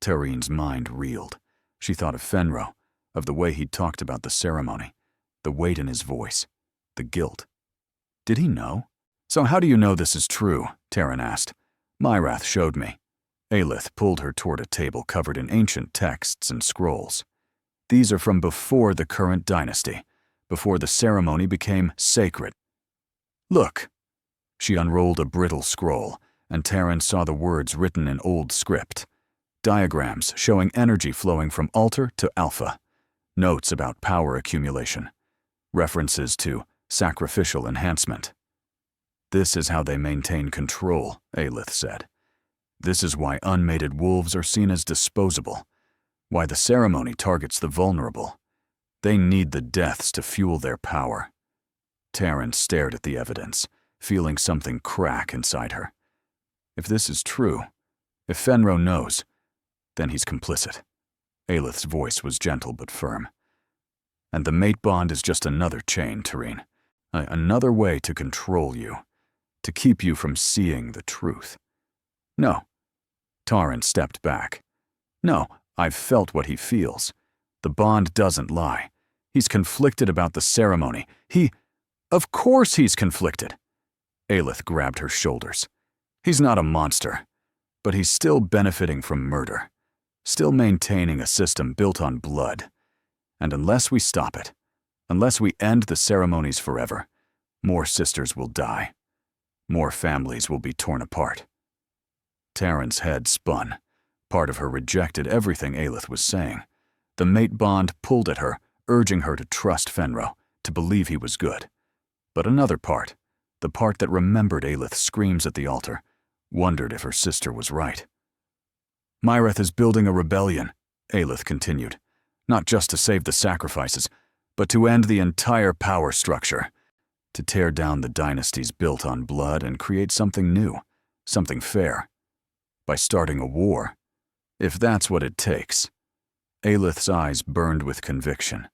Taryn's mind reeled. She thought of Fenro, of the way he'd talked about the ceremony, the weight in his voice, the guilt. Did he know? So how do you know this is true? Taryn asked. Myrath showed me. Aelith pulled her toward a table covered in ancient texts and scrolls. These are from before the current dynasty, before the ceremony became sacred. Look. She unrolled a brittle scroll, and Taryn saw the words written in old script. Diagrams showing energy flowing from altar to alpha. Notes about power accumulation. References to sacrificial enhancement. This is how they maintain control, Aelith said. This is why unmated wolves are seen as disposable, why the ceremony targets the vulnerable. They need the deaths to fuel their power. Taryn stared at the evidence, feeling something crack inside her. If this is true, if Fenro knows, then he's complicit. Aelith's voice was gentle but firm. And the mate bond is just another chain, Taryn. Another way to control you, to keep you from seeing the truth. No. Taryn stepped back. No, I've felt what he feels. The bond doesn't lie. He's conflicted about the ceremony. Of course he's conflicted. Aelith grabbed her shoulders. He's not a monster, but he's still benefiting from murder, still maintaining a system built on blood. And unless we stop it, unless we end the ceremonies forever, more sisters will die. More families will be torn apart. Taryn's head spun. Part of her rejected everything Aelith was saying. The mate bond pulled at her, urging her to trust Fenro, to believe he was good. But another part, the part that remembered Aelith's screams at the altar, wondered if her sister was right. Myrath is building a rebellion, Aelith continued, not just to save the sacrifices, but to end the entire power structure, to tear down the dynasties built on blood and create something new, something fair. By starting a war, if that's what it takes. Aelith's eyes burned with conviction.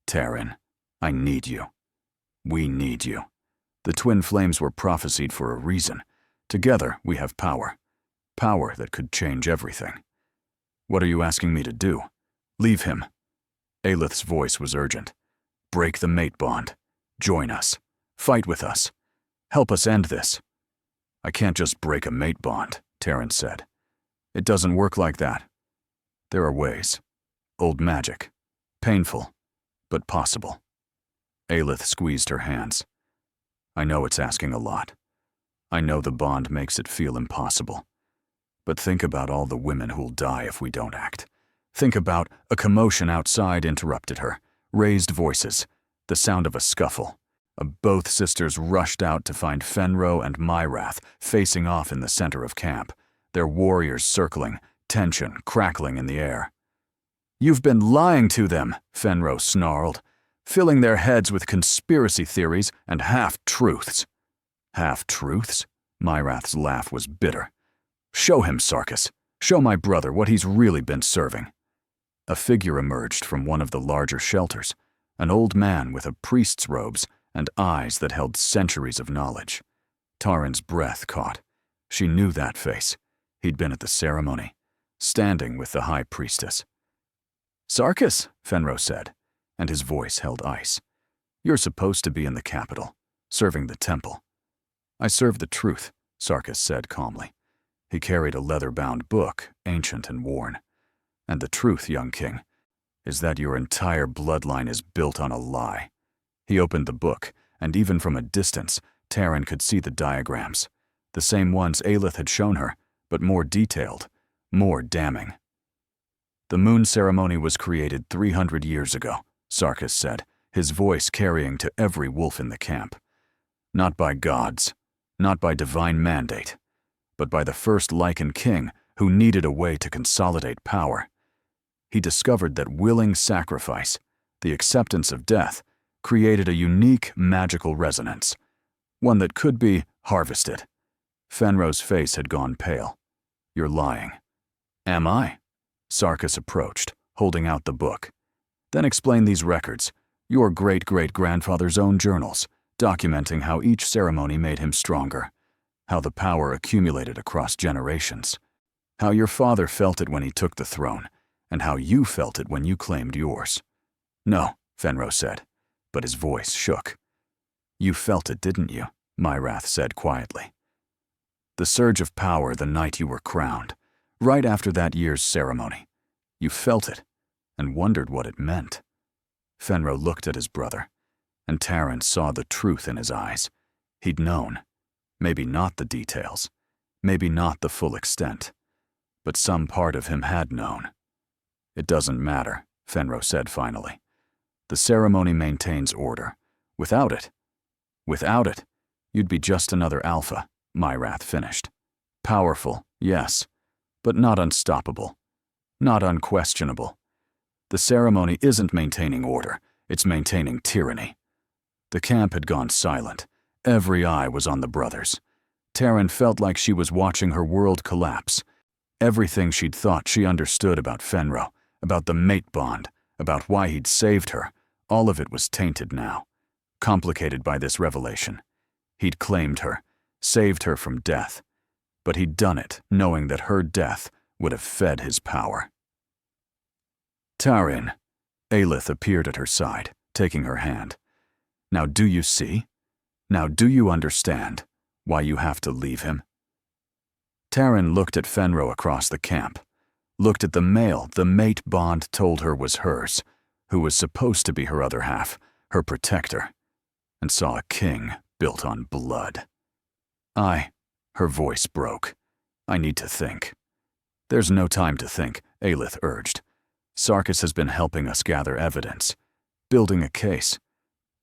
Taryn, I need you. We need you. The twin flames were prophesied for a reason. Together, we have power. Power that could change everything. What are you asking me to do? Leave him. Aelith's voice was urgent. Break the mate bond. Join us. Fight with us. Help us end this. I can't just break a mate bond, Taryn said. It doesn't work like that. There are ways. Old magic. Painful, but possible. Aelith squeezed her hands. I know it's asking a lot. I know the bond makes it feel impossible. But think about all the women who'll die if we don't act. Think about a commotion outside interrupted her. Raised voices. The sound of a scuffle. Both sisters rushed out to find Fenro and Myrath facing off in the center of camp, their warriors circling, tension crackling in the air. You've been lying to them, Fenro snarled, filling their heads with conspiracy theories and half-truths. Half-truths? Myrath's laugh was bitter. Show him, Sarkis. Show my brother what he's really been serving. A figure emerged from one of the larger shelters, an old man with a priest's robes and eyes that held centuries of knowledge. Taryn's breath caught. She knew that face. He'd been at the ceremony, standing with the high priestess. Sarkis, Fenro said, and his voice held ice. You're supposed to be in the capital, serving the temple. I serve the truth, Sarkis said calmly. He carried a leather-bound book, ancient and worn. And the truth, young king, is that your entire bloodline is built on a lie. He opened the book, and even from a distance, Taryn could see the diagrams, the same ones Aelith had shown her, but more detailed, more damning. The moon ceremony was created 300 years ago, Sarkis said, his voice carrying to every wolf in the camp. Not by gods, not by divine mandate, but by the first Lycan king who needed a way to consolidate power. He discovered that willing sacrifice, the acceptance of death, created a unique magical resonance, one that could be harvested. Fenro's face had gone pale. You're lying. Am I? Sarkis approached, holding out the book. Then explain these records, your great-great-grandfather's own journals, documenting how each ceremony made him stronger, how the power accumulated across generations, how your father felt it when he took the throne, and how you felt it when you claimed yours. No, Fenro said, but his voice shook. You felt it, didn't you? Myrath said quietly. The surge of power the night you were crowned, right after that year's ceremony. You felt it, and wondered what it meant. Fenro looked at his brother, and Taran saw the truth in his eyes. He'd known. Maybe not the details, maybe not the full extent, but some part of him had known. It doesn't matter, Fenro said finally. The ceremony maintains order. Without it, you'd be just another alpha, Myrath finished. Powerful, yes, but not unstoppable, not unquestionable. The ceremony isn't maintaining order, it's maintaining tyranny. The camp had gone silent. Every eye was on the brothers. Taran felt like she was watching her world collapse. Everything she'd thought she understood about Fenro, about the mate bond, about why he'd saved her, all of it was tainted now, complicated by this revelation. He'd claimed her, saved her from death, but he'd done it knowing that her death would have fed his power. Taran, Aelith appeared at her side, taking her hand. Now do you see? Now do you understand why you have to leave him? Taran looked at Fenro across the camp, looked at the male the mate bond told her was hers, who was supposed to be her other half, her protector, and saw a king built on blood. Her voice broke. I need to think. There's no time to think, Aelith urged. Sarkis has been helping us gather evidence, building a case.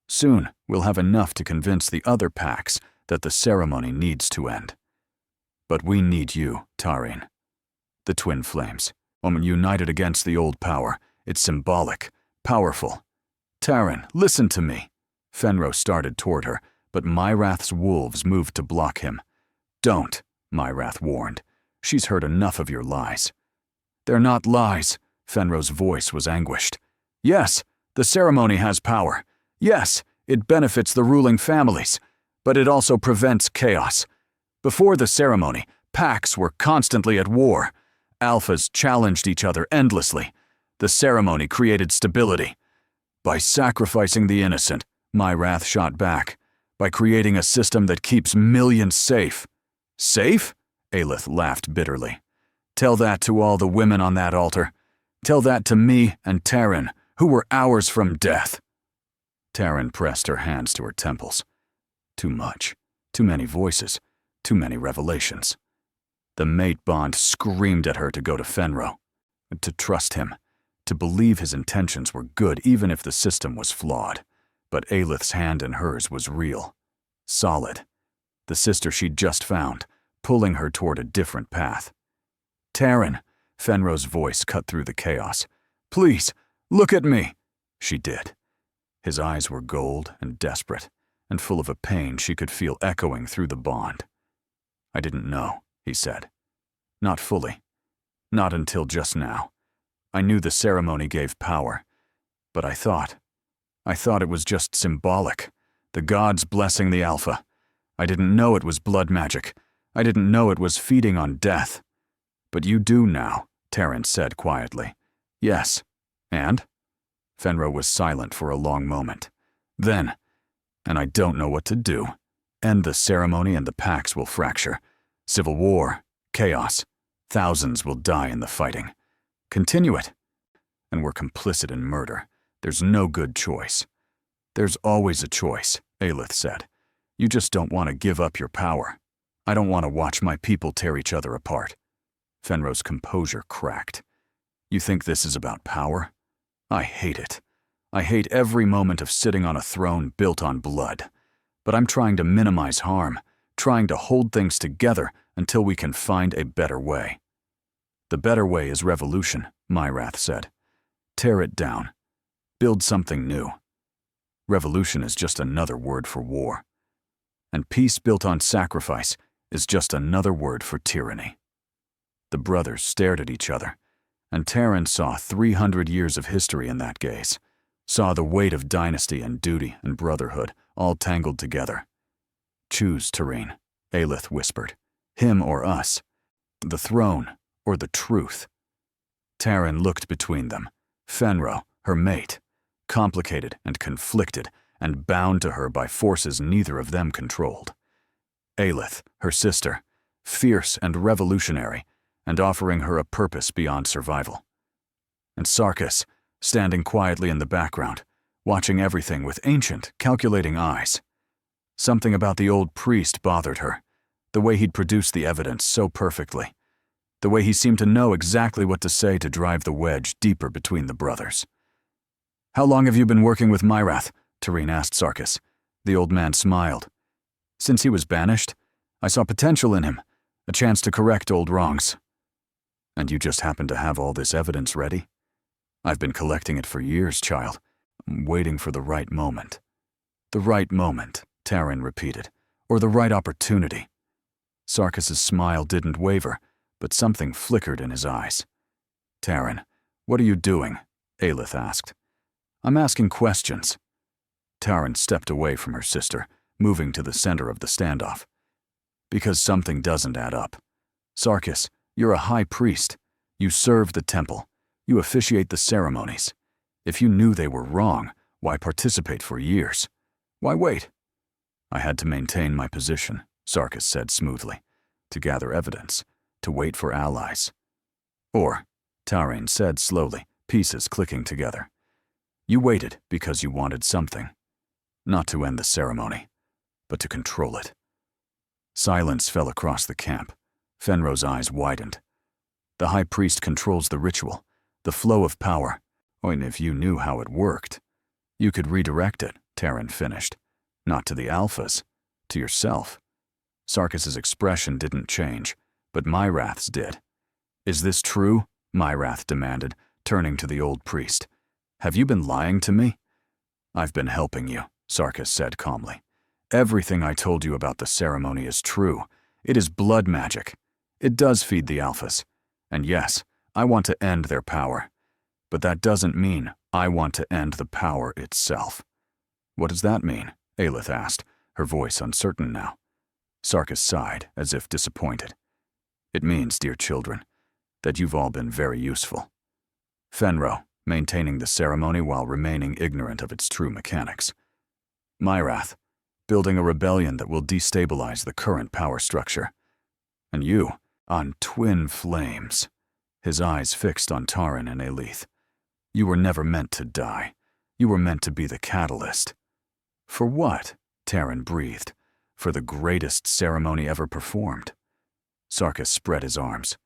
Soon, we'll have enough to convince the other packs that the ceremony needs to end. But we need you, Taran. The twin flames, united against the old power. It's symbolic, powerful. Taran, listen to me. Fenro started toward her, but Myrath's wolves moved to block him. Don't, Myrath warned. She's heard enough of your lies. They're not lies. Fenro's voice was anguished. Yes, the ceremony has power. Yes, it benefits the ruling families, but it also prevents chaos. Before the ceremony, packs were constantly at war. Alphas challenged each other endlessly. The ceremony created stability. By sacrificing the innocent, Myrath shot back. By creating a system that keeps millions safe. Safe? Aelith laughed bitterly. Tell that to all the women on that altar. Tell that to me and Taran, who were hours from death. Taran pressed her hands to her temples. Too much. Too many voices. Too many revelations. The mate bond screamed at her to go to Fenro, to trust him, to believe his intentions were good even if the system was flawed. But Aelith's hand in hers was real, solid. The sister she'd just found, pulling her toward a different path. Taran, Fenro's voice cut through the chaos. Please, look at me. She did. His eyes were gold and desperate, and full of a pain she could feel echoing through the bond. I didn't know, he said. Not fully. Not until just now. I knew the ceremony gave power, but I thought it was just symbolic. The gods blessing the Alpha. I didn't know it was blood magic. I didn't know it was feeding on death. But you do now, Taran said quietly. Yes. And? Fenro was silent for a long moment. Then, and I don't know what to do. End the ceremony and the packs will fracture. Civil war, chaos. Thousands will die in the fighting. Continue it. And we're complicit in murder. There's no good choice. There's always a choice, Aelith said. You just don't want to give up your power. I don't want to watch my people tear each other apart. Fenro's composure cracked. You think this is about power? I hate it. I hate every moment of sitting on a throne built on blood. But I'm trying to minimize harm, trying to hold things together until we can find a better way. The better way is revolution, Myrath said. Tear it down. Build something new. Revolution is just another word for war. And peace built on sacrifice is just another word for tyranny. The brothers stared at each other, and Taryn saw 300 years of history in that gaze, saw the weight of dynasty and duty and brotherhood all tangled together. Choose, Tareen, Aelith whispered. Him or us. The throne or the truth. Taryn looked between them. Fenro, her mate, complicated and conflicted and bound to her by forces neither of them controlled. Aelith, her sister, fierce and revolutionary, and offering her a purpose beyond survival. And Sarkis, standing quietly in the background, watching everything with ancient, calculating eyes. Something about the old priest bothered her, the way he'd produced the evidence so perfectly, the way he seemed to know exactly what to say to drive the wedge deeper between the brothers. How long have you been working with Myrath? Tareen asked Sarkis. The old man smiled. Since he was banished, I saw potential in him, a chance to correct old wrongs. And you just happen to have all this evidence ready? I've been collecting it for years, child, waiting for the right moment. The right moment, Taryn repeated, or the right opportunity. Sarkis's smile didn't waver, but something flickered in his eyes. Taryn, what are you doing? Aelith asked. I'm asking questions. Taryn stepped away from her sister, moving to the center of the standoff. Because something doesn't add up. Sarkis, you're a high priest. You serve the temple. You officiate the ceremonies. If you knew they were wrong, why participate for years? Why wait? I had to maintain my position, Sarkis said smoothly, to gather evidence, to wait for allies. Or, Taryn said slowly, pieces clicking together. You waited because you wanted something. Not to end the ceremony, but to control it. Silence fell across the camp. Fenro's eyes widened. The high priest controls the ritual, the flow of power. And if you knew how it worked, you could redirect it, Taryn finished. Not to the alphas, to yourself. Sarkis's expression didn't change, but Myrath's did. Is this true? Myrath demanded, turning to the old priest. Have you been lying to me? I've been helping you, Sarkis said calmly. Everything I told you about the ceremony is true. It is blood magic. It does feed the alphas. And yes, I want to end their power. But that doesn't mean I want to end the power itself. What does that mean? Aelith asked, her voice uncertain now. Sarkis sighed, as if disappointed. It means, dear children, that you've all been very useful. Fenro, maintaining the ceremony while remaining ignorant of its true mechanics. Myrath, building a rebellion that will destabilize the current power structure. And you, on twin flames. His eyes fixed on Taryn and Aelith. You were never meant to die. You were meant to be the catalyst. For what? Taryn breathed. For the greatest ceremony ever performed. Sarkis spread his arms.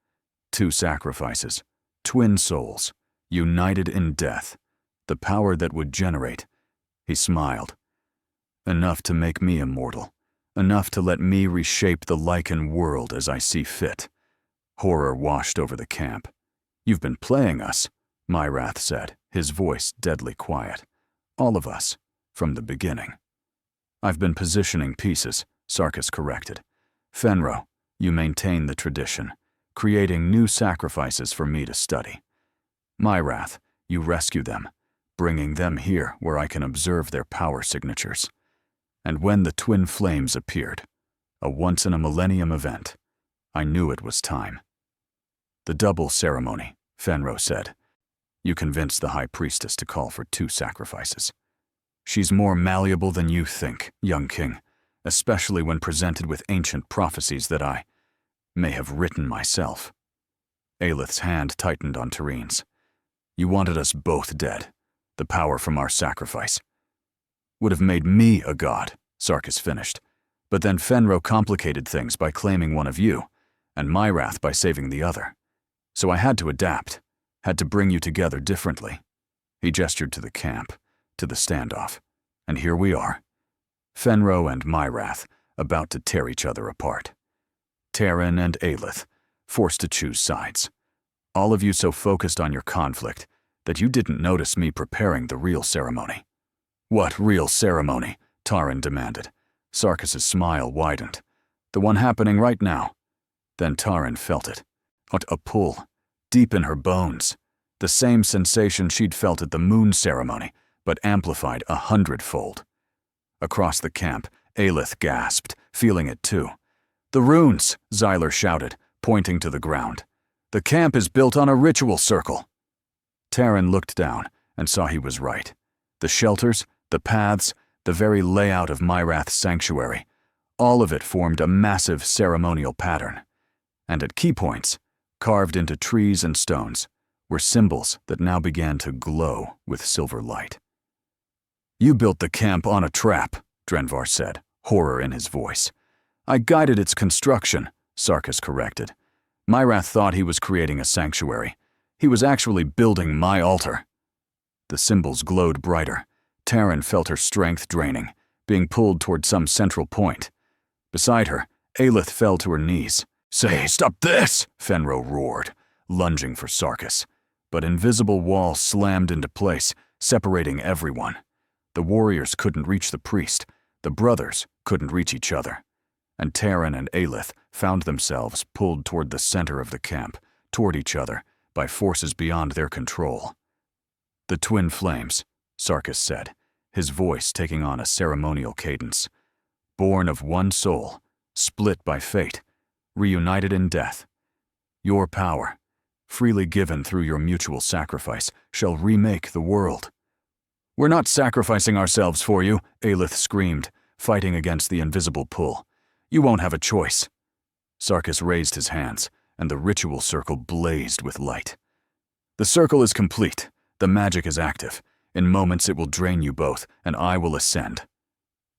2 sacrifices, twin souls, united in death, the power that would generate. He smiled. Enough to make me immortal. Enough to let me reshape the Lycan world as I see fit. Horror washed over the camp. You've been playing us, Myrath said, his voice deadly quiet. All of us, from the beginning. I've been positioning pieces, Sarkis corrected. Fenro, you maintain the tradition, creating new sacrifices for me to study. Myrath, you rescue them, bringing them here where I can observe their power signatures. And when the twin flames appeared, a once-in-a-millennium event, I knew it was time. The double ceremony, Fenro said. You convinced the high priestess to call for 2 sacrifices. She's more malleable than you think, young king, especially when presented with ancient prophecies that I may have written myself. Aelith's hand tightened on Tareen's. You wanted us both dead. The power from our sacrifice would have made me a god, Sarkis finished. But then Fenro complicated things by claiming one of you, and Myrath by saving the other. So I had to adapt. Had to bring you together differently. He gestured to the camp, to the standoff. And here we are. Fenro and Myrath, about to tear each other apart. Taryn and Aelith, forced to choose sides. All of you so focused on your conflict that you didn't notice me preparing the real ceremony. What real ceremony? Taryn demanded. Sarkis's smile widened. The one happening right now. Then Taryn felt it. What a pull, deep in her bones. The same sensation she'd felt at the moon ceremony, but amplified 100-fold. Across the camp, Aelith gasped, feeling it too. The runes, Xyler shouted, pointing to the ground. The camp is built on a ritual circle. Taryn looked down and saw he was right. The shelters, the paths, the very layout of Myrath's sanctuary, all of it formed a massive ceremonial pattern. And at key points, carved into trees and stones, were symbols that now began to glow with silver light. You built the camp on a trap, Drenvar said, horror in his voice. I guided its construction, Sarkis corrected. Myrath thought he was creating a sanctuary. He was actually building my altar. The symbols glowed brighter. Taryn felt her strength draining, being pulled toward some central point. Beside her, Aelith fell to her knees. Say, stop this! Fenro roared, lunging for Sarkis. But invisible walls slammed into place, separating everyone. The warriors couldn't reach the priest. The brothers couldn't reach each other. And Taryn and Aelith found themselves pulled toward the center of the camp, toward each other, by forces beyond their control. The twin flames, Sarkis said, his voice taking on a ceremonial cadence. Born of one soul, split by fate, reunited in death. Your power, freely given through your mutual sacrifice, shall remake the world. We're not sacrificing ourselves for you, Aelith screamed, fighting against the invisible pull. You won't have a choice. Sarkis raised his hands, and the ritual circle blazed with light. The circle is complete. The magic is active. In moments it will drain you both, and I will ascend.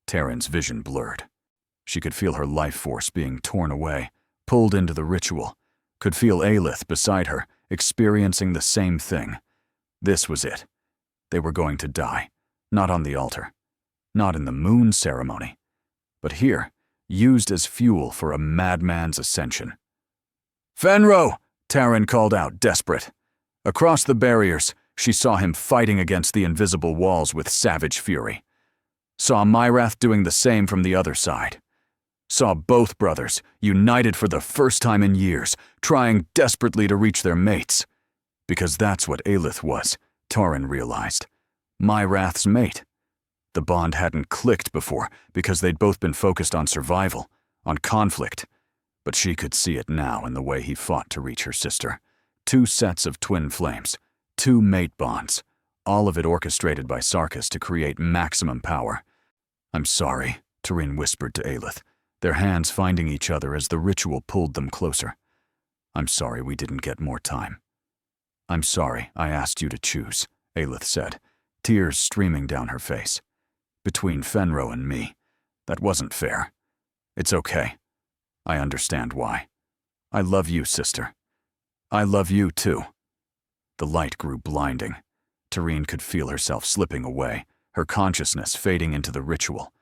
Taryn's vision blurred. She could feel her life force being torn away, pulled into the ritual, could feel Aelith beside her, experiencing the same thing. This was it. They were going to die, not on the altar, not in the moon ceremony, but here, used as fuel for a madman's ascension. Fenro! Taryn called out, desperate. Across the barriers, she saw him fighting against the invisible walls with savage fury. Saw Myrath doing the same from the other side. Saw both brothers, united for the first time in years, trying desperately to reach their mates. Because that's what Aelith was, Taryn realized. Myrath's mate. The bond hadn't clicked before because they'd both been focused on survival, on conflict. But she could see it now in the way he fought to reach her sister. 2 sets of twin flames, 2 mate bonds, all of it orchestrated by Sarkis to create maximum power. I'm sorry, Taryn whispered to Aelith, their hands finding each other as the ritual pulled them closer. I'm sorry we didn't get more time. I'm sorry I asked you to choose, Aelith said, tears streaming down her face. Between Fenro and me, that wasn't fair. It's okay. I understand why. I love you, sister. I love you, too. The light grew blinding. Taryn could feel herself slipping away, her consciousness fading into the ritual.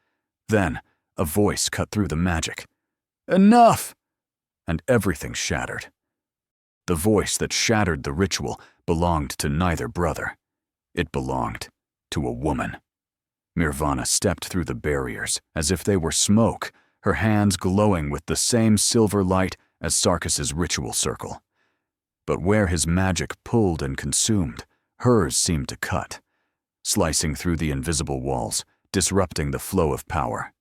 Then, a voice cut through the magic. Enough! And everything shattered. The voice that shattered the ritual belonged to neither brother. It belonged to a woman. Mirvana stepped through the barriers as if they were smoke, her hands glowing with the same silver light as Sarkis's ritual circle. But where his magic pulled and consumed, hers seemed to cut, slicing through the invisible walls, disrupting the flow of power.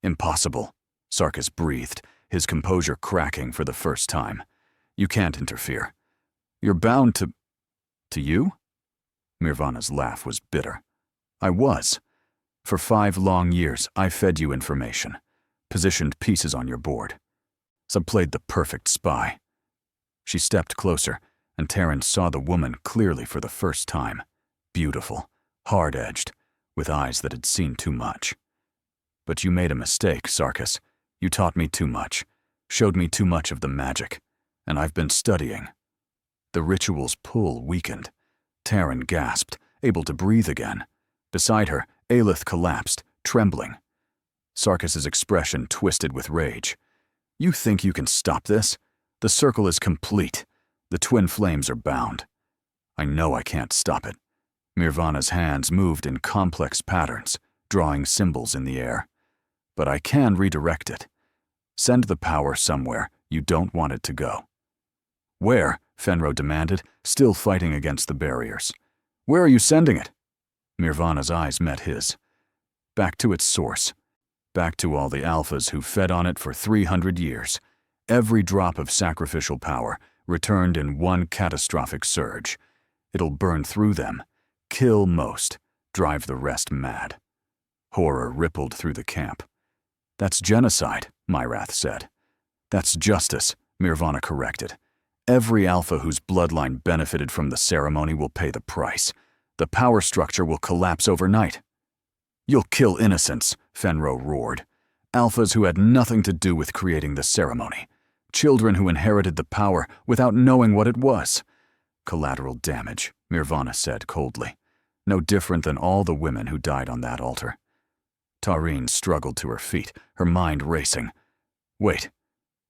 Impossible, Sarkis breathed, his composure cracking for the first time. You can't interfere. You're bound to... To you? Mirvana's laugh was bitter. I was. For 5 long years, I fed you information, positioned pieces on your board. So played the perfect spy. She stepped closer, and Taryn saw the woman clearly for the first time. Beautiful, hard-edged, with eyes that had seen too much. But you made a mistake, Sarkis. You taught me too much, showed me too much of the magic, and I've been studying. The ritual's pull weakened. Taryn gasped, able to breathe again. Beside her, Aelith collapsed, trembling. Sarkis's expression twisted with rage. "You think you can stop this? The circle is complete. The twin flames are bound. I know I can't stop it." Mirvana's hands moved in complex patterns, drawing symbols in the air. "But I can redirect it. Send the power somewhere you don't want it to go." "Where?" Fenro demanded, still fighting against the barriers. "Where are you sending it?" Mirvana's eyes met his. "Back to its source. Back to all the alphas who fed on it for 300 years. Every drop of sacrificial power returned in one catastrophic surge. It'll burn through them, kill most, drive the rest mad." Horror rippled through the camp. "That's genocide," Myrath said. "That's justice," Mirvana corrected. "Every alpha whose bloodline benefited from the ceremony will pay the price. The power structure will collapse overnight." "You'll kill innocents," Fenro roared. "Alphas who had nothing to do with creating the ceremony. Children who inherited the power without knowing what it was." "Collateral damage," Mirvana said coldly. "No different than all the women who died on that altar." Tareen struggled to her feet, her mind racing. "Wait,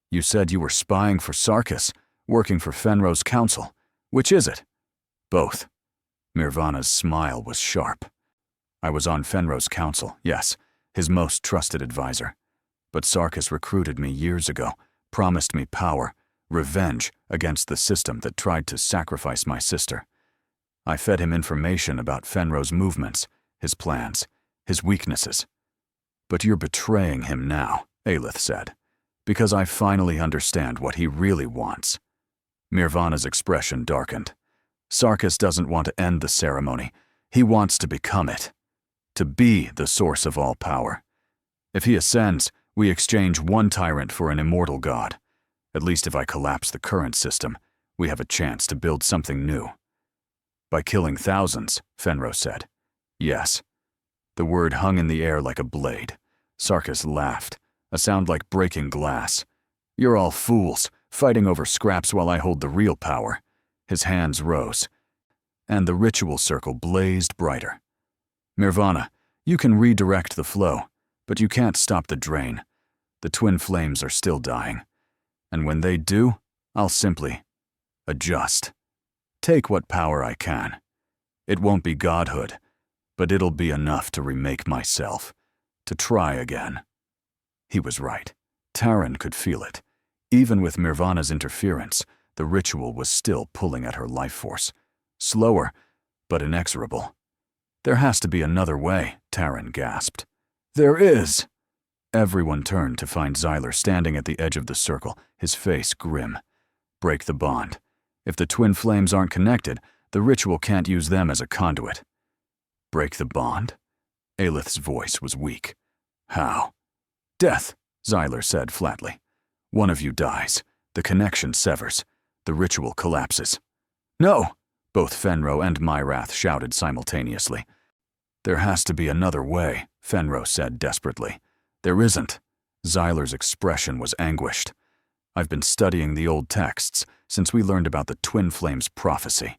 you said you were spying for Sarkis, working for Fenro's council. Which is it?" "Both." Mirvana's smile was sharp. "I was on Fenro's council, yes, his most trusted advisor. But Sarkis recruited me years ago, promised me power, revenge against the system that tried to sacrifice my sister. I fed him information about Fenro's movements, his plans, his weaknesses. But you're betraying him now," Aelith said, "because I finally understand what he really wants." Mirvana's expression darkened. "Sarkis doesn't want to end the ceremony. He wants to become it. To be the source of all power. If he ascends, we exchange one tyrant for an immortal god. At least if I collapse the current system, we have a chance to build something new." "By killing thousands," Fenro said. "Yes." The word hung in the air like a blade. Sarkis laughed, a sound like breaking glass. "You're all fools, fighting over scraps while I hold the real power." His hands rose, and the ritual circle blazed brighter. "Mirvana, you can redirect the flow, but you can't stop the drain. The twin flames are still dying. And when they do, I'll simply adjust. Take what power I can. It won't be godhood, but it'll be enough to remake myself, to try again." He was right. Taryn could feel it. Even with Mirvana's interference, the ritual was still pulling at her life force. Slower, but inexorable. "There has to be another way," Taryn gasped. "There is!" Everyone turned to find Xyler standing at the edge of the circle, his face grim. "Break the bond. If the twin flames aren't connected, the ritual can't use them as a conduit." "Break the bond?" Aelith's voice was weak. "How?" "Death," Xyler said flatly. "One of you dies. The connection severs. The ritual collapses." "No!" both Fenro and Myrath shouted simultaneously. "There has to be another way," Fenro said desperately. "There isn't." Xyler's expression was anguished. "I've been studying the old texts since we learned about the twin flames prophecy.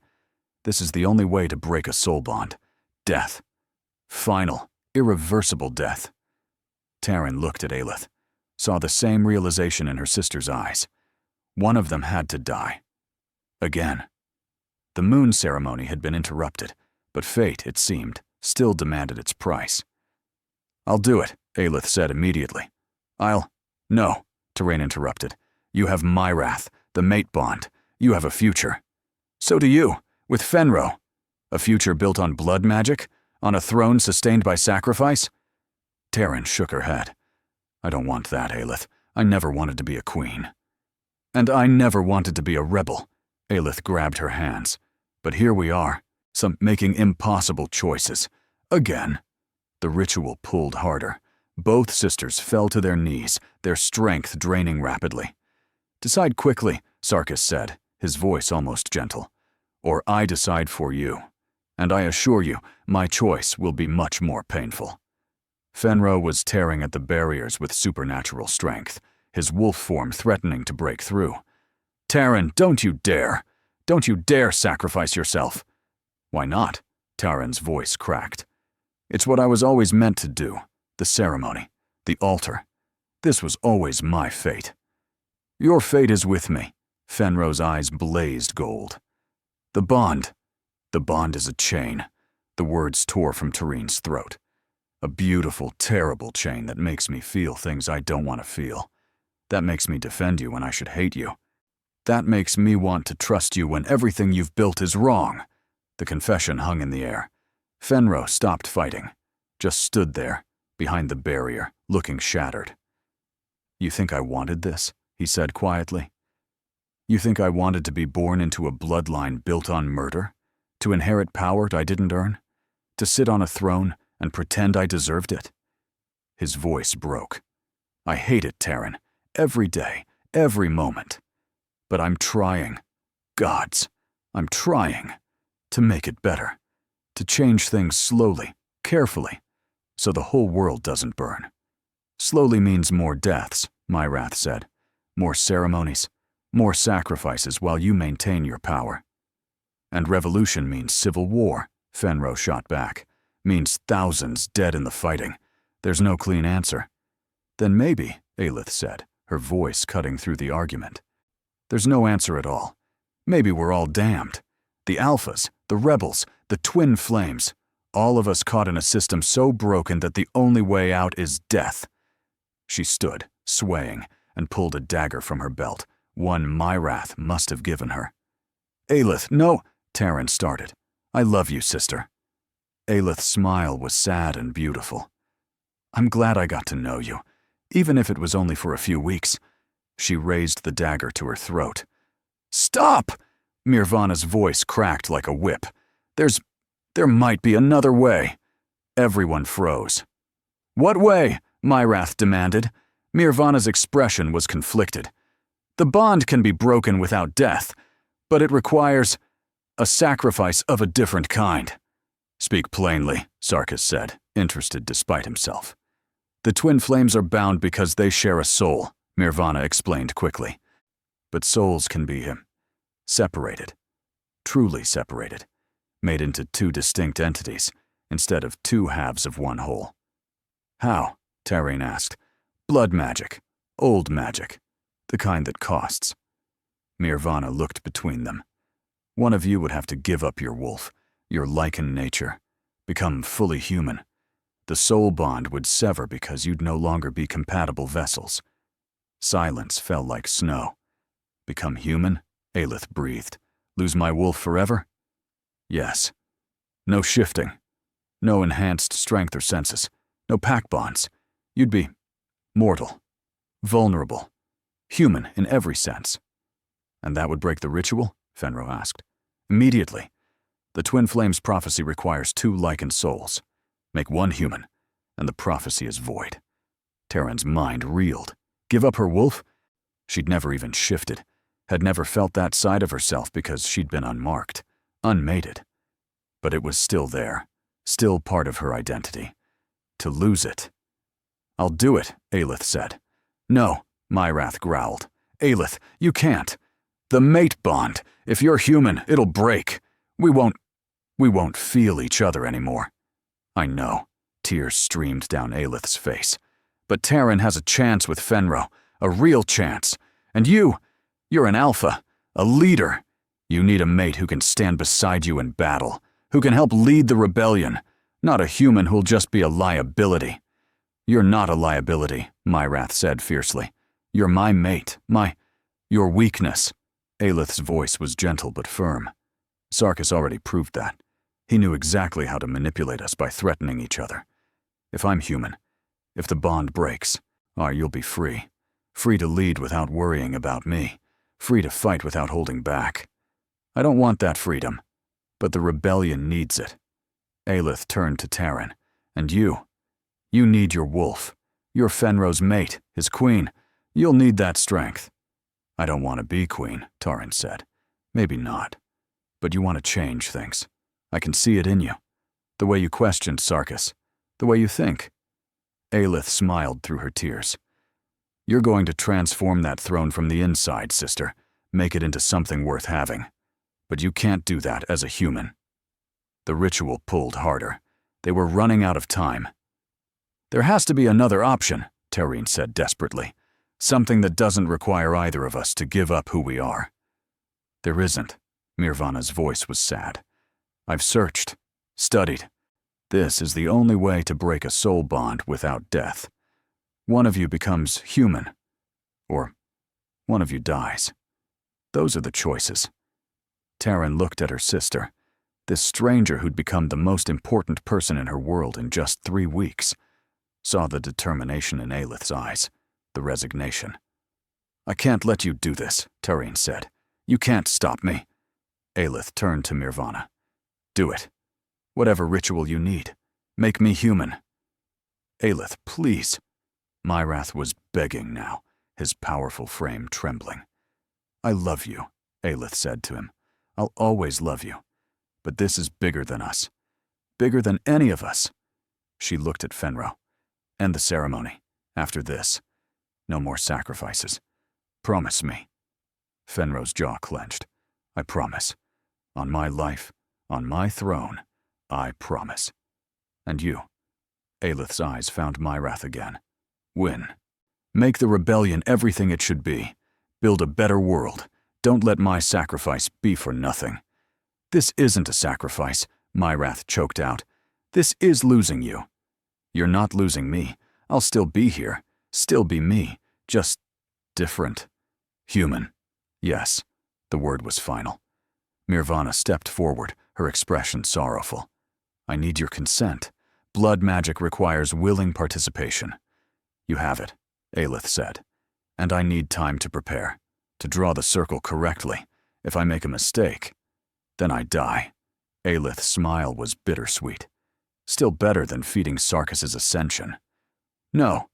This is the only way to break a soul bond. Death. Final, irreversible death." Taryn looked at Aelith, saw the same realization in her sister's eyes. One of them had to die. Again. The moon ceremony had been interrupted, but fate, it seemed, still demanded its price. "I'll do it," Aelith said immediately. No," Taryn interrupted. "You have Myrath, the mate bond. You have a future. So do you, with Fenro. A future built on blood magic? On a throne sustained by sacrifice?" Taryn shook her head. "I don't want that, Aelith. I never wanted to be a queen." "And I never wanted to be a rebel." Aelith grabbed her hands. "But here we are, making impossible choices. Again." The ritual pulled harder. Both sisters fell to their knees, their strength draining rapidly. "Decide quickly," Sarkis said, his voice almost gentle. "Or I decide for you. And I assure you, my choice will be much more painful." Fenro was tearing at the barriers with supernatural strength, his wolf form threatening to break through. "Taryn, don't you dare!" Don't you dare sacrifice yourself." "Why not?" Taran's voice cracked. "It's what I was always meant to do. The ceremony. The altar. This was always my fate." "Your fate is with me." Fenro's eyes blazed gold. "The bond. The bond is a chain." The words tore from Tarin's throat. "A beautiful, terrible chain that makes me feel things I don't want to feel. That makes me defend you when I should hate you. That makes me want to trust you when everything you've built is wrong." The confession hung in the air. Fenro stopped fighting, just stood there, behind the barrier, looking shattered. "You think I wanted this?" he said quietly. "You think I wanted to be born into a bloodline built on murder? To inherit power I didn't earn? To sit on a throne and pretend I deserved it?" His voice broke. "I hate it, Taran. Every day, every moment. But I'm trying. Gods, I'm trying. To make it better. To change things slowly, carefully, so the whole world doesn't burn. Slowly means more deaths," Myrath said. "More ceremonies, more sacrifices while you maintain your power." "And revolution means civil war," Fenro shot back. "Means thousands dead in the fighting. There's no clean answer." "Then maybe," Aelith said, her voice cutting through the argument. "There's no answer at all. Maybe we're all damned. The Alphas, the Rebels, the Twin Flames, all of us caught in a system so broken that the only way out is death." She stood, swaying, and pulled a dagger from her belt, one Myrath must have given her. "Aelith, no," Taran started. "I love you, sister." Aelith's smile was sad and beautiful. "I'm glad I got to know you, even if it was only for a few weeks." She raised the dagger to her throat. "Stop!" Mirvana's voice cracked like a whip. There might be another way." Everyone froze. "What way?" Myrath demanded. Mirvana's expression was conflicted. "The bond can be broken without death, but it requires a sacrifice of a different kind." "Speak plainly," Sarkis said, interested despite himself. "The Twin Flames are bound because they share a soul," Mirvana explained quickly. "But souls can be separated, truly separated, made into two distinct entities instead of two halves of one whole." "How?" Taran asked. "Blood magic, old magic, the kind that costs." Mirvana looked between them. "One of you would have to give up your wolf, your Lycan nature, become fully human. The soul bond would sever because you'd no longer be compatible vessels." Silence fell like snow. "Become human?" Aelith breathed. "Lose my wolf forever?" "Yes. No shifting. No enhanced strength or senses. No pack bonds. You'd be mortal. Vulnerable. Human in every sense." "And that would break the ritual?" Fenro asked. "Immediately. The Twin Flames prophecy requires two Lycan souls. Make one human, and the prophecy is void." Taran's mind reeled. Give up her wolf? She'd never even shifted, had never felt that side of herself because she'd been unmarked, unmated. But it was still there, still part of her identity. To lose it. "I'll do it," Aelith said. "No," Myrath growled. "Aelith, you can't. The mate bond. If you're human, it'll break. We won't feel each other anymore." "I know." Tears streamed down Aelith's face. "But Taran has a chance with Fenro, a real chance. And you're an alpha, a leader. You need a mate who can stand beside you in battle, who can help lead the rebellion, not a human who'll just be a liability." "You're not a liability," Myrath said fiercely. "You're my mate, your weakness." Aelith's voice was gentle but firm. Sarkis already proved that. He knew exactly how to manipulate us by threatening each other. If I'm human, if the bond breaks, you'll be free. Free to lead without worrying about me. Free to fight without holding back. I don't want that freedom, but the rebellion needs it." Aelith turned to Taran. "And you need your wolf. You're Fenro's mate, his queen. You'll need that strength." "I don't want to be queen," Taran said. "Maybe not. But you want to change things. I can see it in you. The way you questioned Sarkis. The way you think." Aelith smiled through her tears. "You're going to transform that throne from the inside, sister. Make it into something worth having. But you can't do that as a human. The ritual pulled harder. They were running out of time. There has to be another option, Tarine said desperately. Something that doesn't require either of us to give up who we are. There isn't. Mirvana's voice was sad. I've searched, studied. This is the only way to break a soul bond without death. One of you becomes human, or one of you dies. Those are the choices. Taryn looked at her sister, this stranger who'd become the most important person in her world in just 3 weeks, saw the determination in Aelith's eyes, the resignation. I can't let you do this, Taryn said. You can't stop me. Aelith turned to Mirvana. Do it. Whatever ritual you need. Make me human. Aelith, please. Myrath was begging now, his powerful frame trembling. I love you, Aelith said to him. I'll always love you. But this is bigger than us. Bigger than any of us. She looked at Fenro. End the ceremony. After this. No more sacrifices. Promise me. Fenro's jaw clenched. I promise. On my life, on my throne, I promise. And you? Aelith's eyes found Myrath again. Win. Make the rebellion everything it should be. Build a better world. Don't let my sacrifice be for nothing. This isn't a sacrifice, Myrath choked out. This is losing you. You're not losing me. I'll still be here. Still be me. Just different. Human. Yes. The word was final. Mirvana stepped forward, her expression sorrowful. I need your consent. Blood magic requires willing participation. You have it, Aelith said. And I need time to prepare, to draw the circle correctly. If I make a mistake, then I die. Aelith's smile was bittersweet. Still better than feeding Sarkis's ascension. No.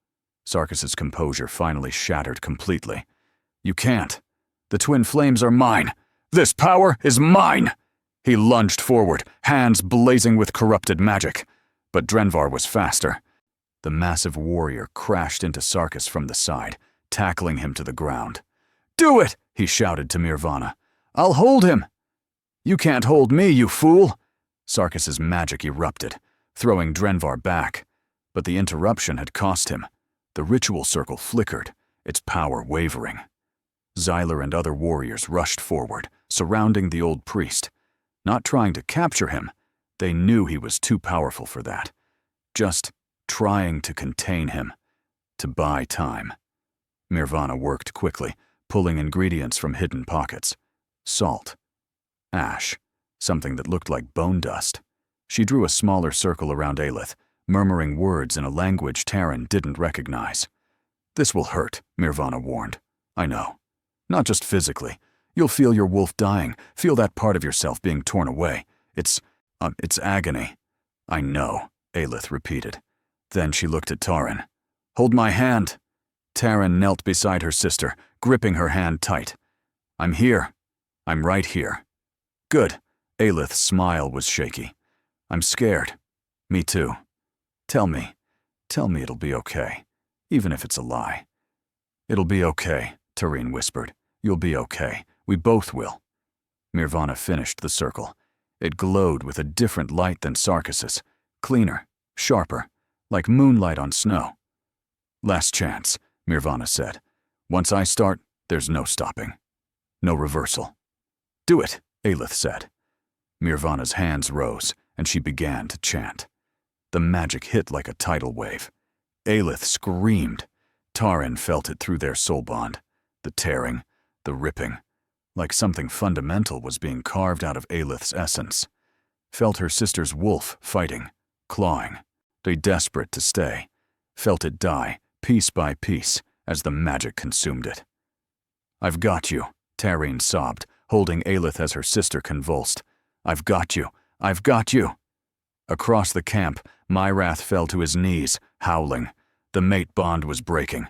Sarkis's composure finally shattered completely. You can't. The twin flames are mine. This power is mine! He lunged forward, hands blazing with corrupted magic. But Drenvar was faster. The massive warrior crashed into Sarkis from the side, tackling him to the ground. Do it! He shouted to Mirvana. I'll hold him! You can't hold me, you fool! Sarkis's magic erupted, throwing Drenvar back. But the interruption had cost him. The ritual circle flickered, its power wavering. Xyler and other warriors rushed forward, surrounding the old priest. Not trying to capture him, they knew he was too powerful for that. Just trying to contain him, to buy time. Mirvana worked quickly, pulling ingredients from hidden pockets. Salt. Ash. Something that looked like bone dust. She drew a smaller circle around Aelith, murmuring words in a language Taryn didn't recognize. This will hurt, Mirvana warned. I know. Not just physically. You'll feel your wolf dying, feel that part of yourself being torn away. It's agony. I know, Aelith repeated. Then she looked at Taryn. Hold my hand. Taryn knelt beside her sister, gripping her hand tight. I'm here. I'm right here. Good. Aelith's smile was shaky. I'm scared. Me too. Tell me it'll be okay, even if it's a lie. It'll be okay, Taryn whispered. You'll be okay. We both will. Mirvana finished the circle. It glowed with a different light than Sarkis's, cleaner, sharper, like moonlight on snow. Last chance, Mirvana said. Once I start, there's no stopping. No reversal. Do it, Aelith said. Mirvana's hands rose, and she began to chant. The magic hit like a tidal wave. Aelith screamed. Taryn felt it through their soul bond. The tearing, the ripping, like something fundamental was being carved out of Aelith's essence. Felt her sister's wolf fighting, clawing. They desperate to stay. Felt it die, piece by piece, as the magic consumed it. I've got you, Taryn sobbed, holding Aelith as her sister convulsed. I've got you. I've got you. Across the camp, Myrath fell to his knees, howling. The mate bond was breaking.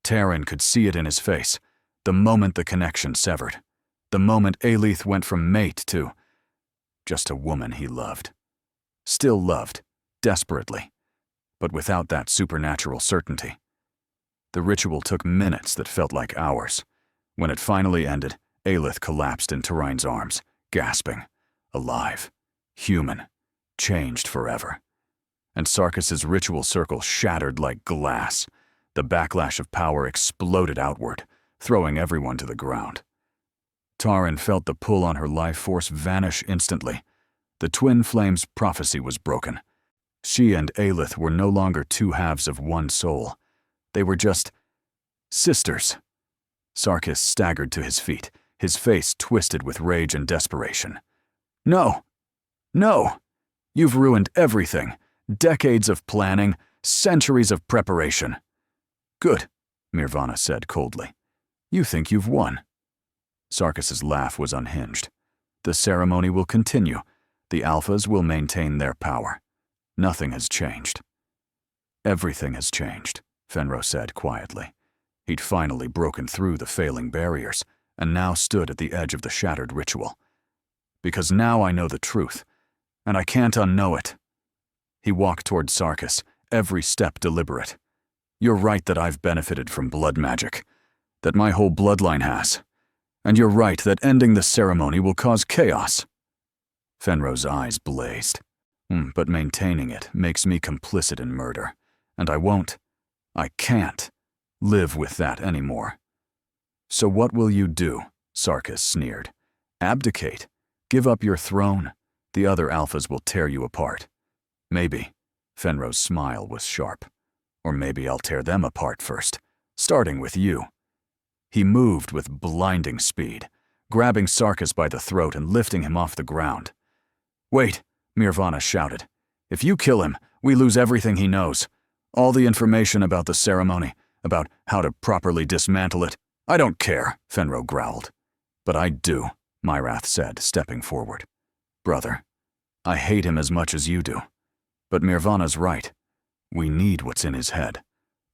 Taryn could see it in his face. The moment the connection severed. The moment Aelith went from mate to just a woman he loved. Still loved, desperately, but without that supernatural certainty. The ritual took minutes that felt like hours. When it finally ended, Aelith collapsed in Tyrein's arms, gasping, alive, human, changed forever. And Sarkis's ritual circle shattered like glass. The backlash of power exploded outward, throwing everyone to the ground. Taran felt the pull on her life force vanish instantly. The twin flames' prophecy was broken. She and Aelith were no longer two halves of one soul. They were just sisters. Sarkis staggered to his feet, his face twisted with rage and desperation. No! No! You've ruined everything. Decades of planning, centuries of preparation. Good, Mirvana said coldly. You think you've won. Sarkis's laugh was unhinged. The ceremony will continue. The Alphas will maintain their power. Nothing has changed. Everything has changed, Fenro said quietly. He'd finally broken through the failing barriers and now stood at the edge of the shattered ritual. Because now I know the truth, and I can't unknow it. He walked toward Sarkis, every step deliberate. You're right that I've benefited from blood magic, that my whole bloodline has. And you're right that ending the ceremony will cause chaos. Fenro's eyes blazed. But maintaining it makes me complicit in murder, and I can't live with that anymore. So what will you do? Sarkis sneered. Abdicate? Give up your throne? The other Alphas will tear you apart. Maybe. Fenro's smile was sharp. Or maybe I'll tear them apart first, starting with you. He moved with blinding speed, grabbing Sarkis by the throat and lifting him off the ground. Wait, Mirvana shouted. If you kill him, we lose everything he knows. All the information about the ceremony, about how to properly dismantle it. I don't care, Fenro growled. But I do, Myrath said, stepping forward. Brother, I hate him as much as you do. But Mirvana's right. We need what's in his head.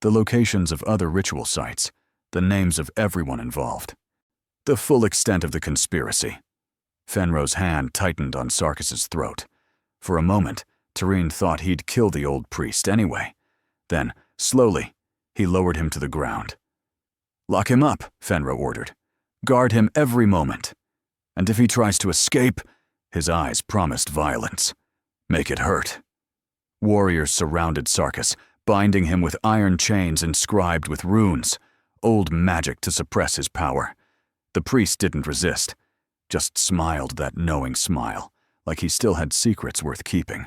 The locations of other ritual sites, the names of everyone involved. The full extent of the conspiracy. Fenro's hand tightened on Sarkis's throat. For a moment, Tareen thought he'd kill the old priest anyway. Then, slowly, he lowered him to the ground. Lock him up, Fenro ordered. Guard him every moment. And if he tries to escape, his eyes promised violence. Make it hurt. Warriors surrounded Sarkis, binding him with iron chains inscribed with runes, old magic to suppress his power. The priest didn't resist, just smiled that knowing smile, like he still had secrets worth keeping.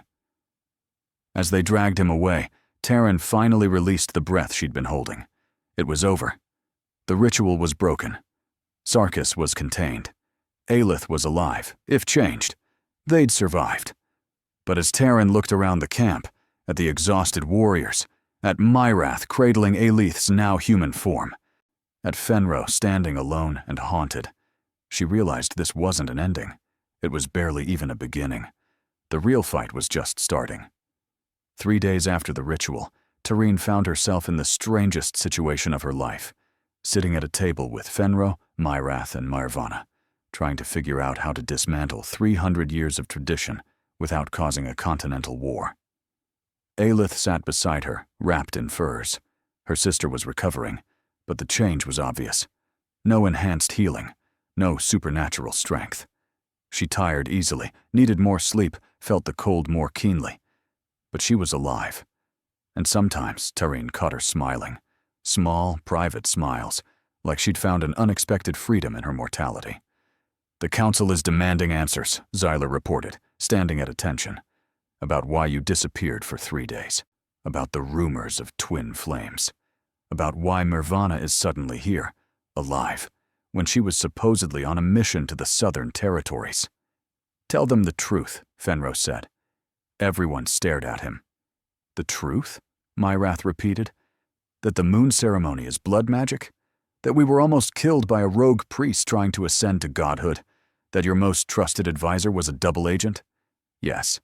As they dragged him away, Taran finally released the breath she'd been holding. It was over. The ritual was broken. Sarkis was contained. Aelith was alive, if changed. They'd survived. But as Taran looked around the camp, at the exhausted warriors, at Myrath cradling Aelith's now human form, at Fenro standing alone and haunted, she realized this wasn't an ending. It was barely even a beginning. The real fight was just starting. 3 days after the ritual, Tareen found herself in the strangest situation of her life, sitting at a table with Fenro, Myrath, and Mirvana, trying to figure out how to dismantle 300 years of tradition without causing a continental war. Aelith sat beside her, wrapped in furs. Her sister was recovering, but the change was obvious. No enhanced healing, no supernatural strength. She tired easily, needed more sleep, felt the cold more keenly. But she was alive. And sometimes Tareen caught her smiling. Small, private smiles, like she'd found an unexpected freedom in her mortality. The council is demanding answers, Xyler reported, standing at attention. About why you disappeared for 3 days. About the rumors of twin flames. About why Mirvana is suddenly here, alive, when she was supposedly on a mission to the southern territories. Tell them the truth, Fenro said. Everyone stared at him. The truth? Myrath repeated. That the moon ceremony is blood magic? That we were almost killed by a rogue priest trying to ascend to godhood? That your most trusted advisor was a double agent? Yes.